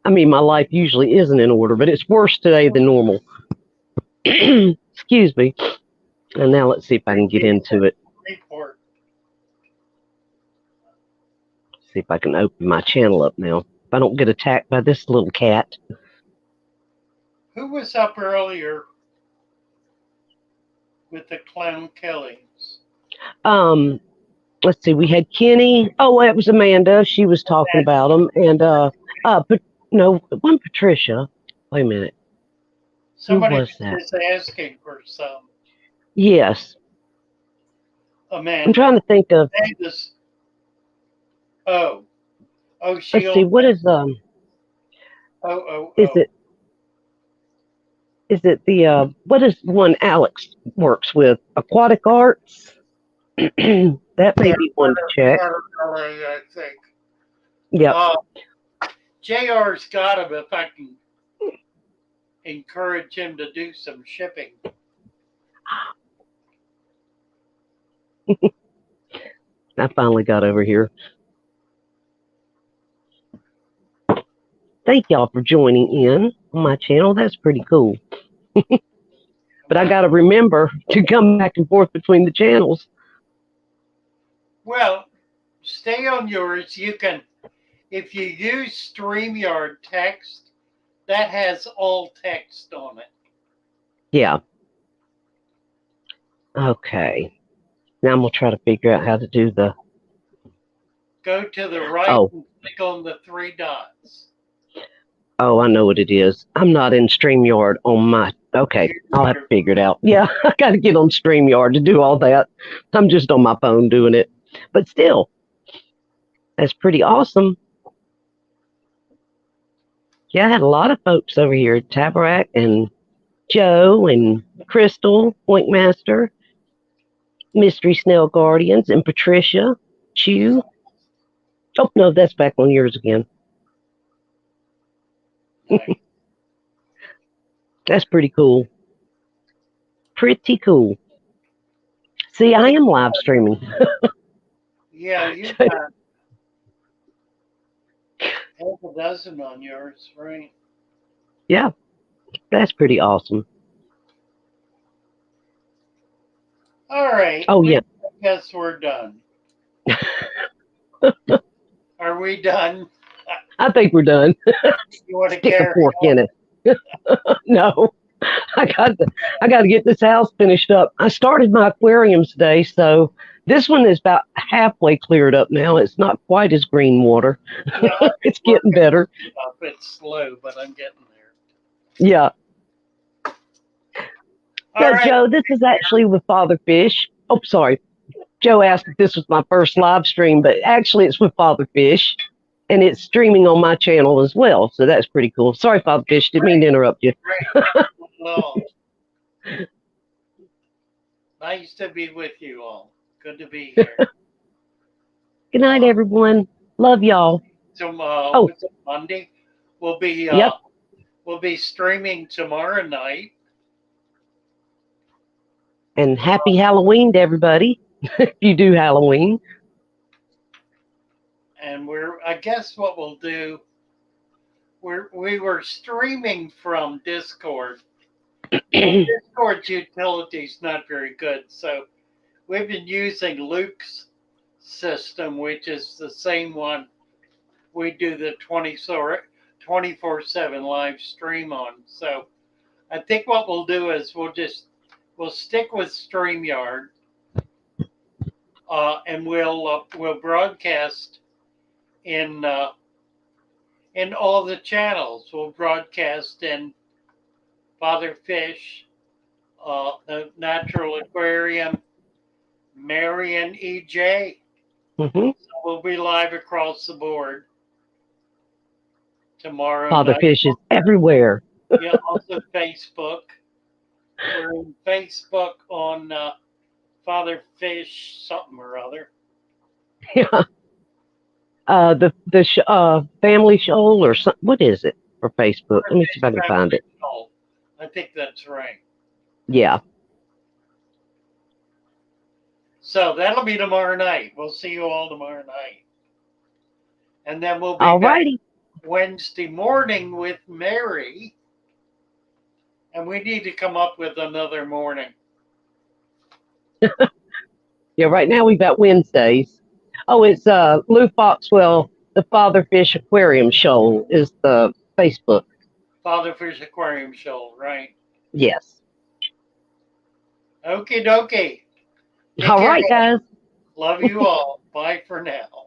I mean, my life usually isn't in order, but it's worse today than normal. Excuse me. And now let's see if I can get into it. Report. See if I can open my channel up now. If I don't get attacked by this little cat. Who was up earlier with the clown killings? Let's see. We had Kenny. Oh, it was Amanda. She was talking about them, and but no, it wasn't Patricia. Wait a minute. Somebody was that? was asking for some. Yes, Amanda. I'm trying to think of. Amanda's. Oh, Let's she'll. see. What is Is it? Is it the what is the one Alex works with? Aquatic Arts. That may be one to check. I think. Yeah. JR's got him if I can encourage him to do some shipping. I finally got over here. Thank y'all for joining in on my channel. That's pretty cool. But I got to remember to come back and forth between the channels. Well, stay on yours. You can, if you use StreamYard text, that has all text on it. Yeah. Okay. Now I'm going to try to figure out how to do the... Go to the right and click on the three dots. Oh, I know what it is. I'm not in StreamYard on my... Okay, I'll have to figure it out. Yeah, I got to get on StreamYard to do all that. I'm just on my phone doing it. But still, that's pretty awesome. Yeah, I had a lot of folks over here. Tabarak and Joe and Crystal, Point Master, Mystery Snail Guardians, and Patricia, Chew. Oh, no, that's back on yours again. Nice. That's pretty cool. Pretty cool. See, I am live streaming. Yeah, you got half a dozen on yours, right? Yeah, that's pretty awesome. All right. Oh, yeah. I guess we're done. Are we done? I think we're done. You want to Stick a carry fork on? in it. No, I got to get this house finished up. I started my aquariums today, so this one is about halfway cleared up now. It's not quite as green water. Yeah, It's getting better. it's slow, but I'm getting there. Yeah. All So, right. Joe, this is actually with Father Fish. Oh, sorry. Joe asked if this was my first live stream, but actually it's with Father Fish, and it's streaming on my channel as well. So that's pretty cool. Sorry, Father Fish. Didn't mean to interrupt you. Great. Well, nice to be with you all. Good to be here. Good night, everyone. Love y'all. Tomorrow, it's Monday. We'll be Yep. we'll be streaming tomorrow night. And happy Halloween to everybody, if you do Halloween. And I guess what we'll do, we were streaming from Discord. Discord's utility's not very good, so we've been using Luke's system, which is the same one we do the 24/7 live stream on. So I think what we'll do is we'll stick with StreamYard, and we'll broadcast in all the channels. We'll broadcast in Father Fish, the Natural Aquarium, Marion EJ. Mm-hmm. So we'll be live across the board tomorrow Father night. Fish is everywhere. Yeah, also Facebook. We're in Facebook on Father Fish something or other. Yeah. The Family SHOAL or something. What is it for Facebook? Let me see if I can find it. I think that's right. Yeah. So that'll be tomorrow night. We'll see you all tomorrow night. And then we'll be All back righty. Wednesday morning with Mary. And we need to come up with another morning. Yeah, right now we've got Wednesdays. Oh, it's Lou Foxwell, the Father Fish Aquarium Shoal is the Facebook. Father Fish Aquarium Show, right? Yes. Okie dokie. All right, guys. Love you all. Bye for now.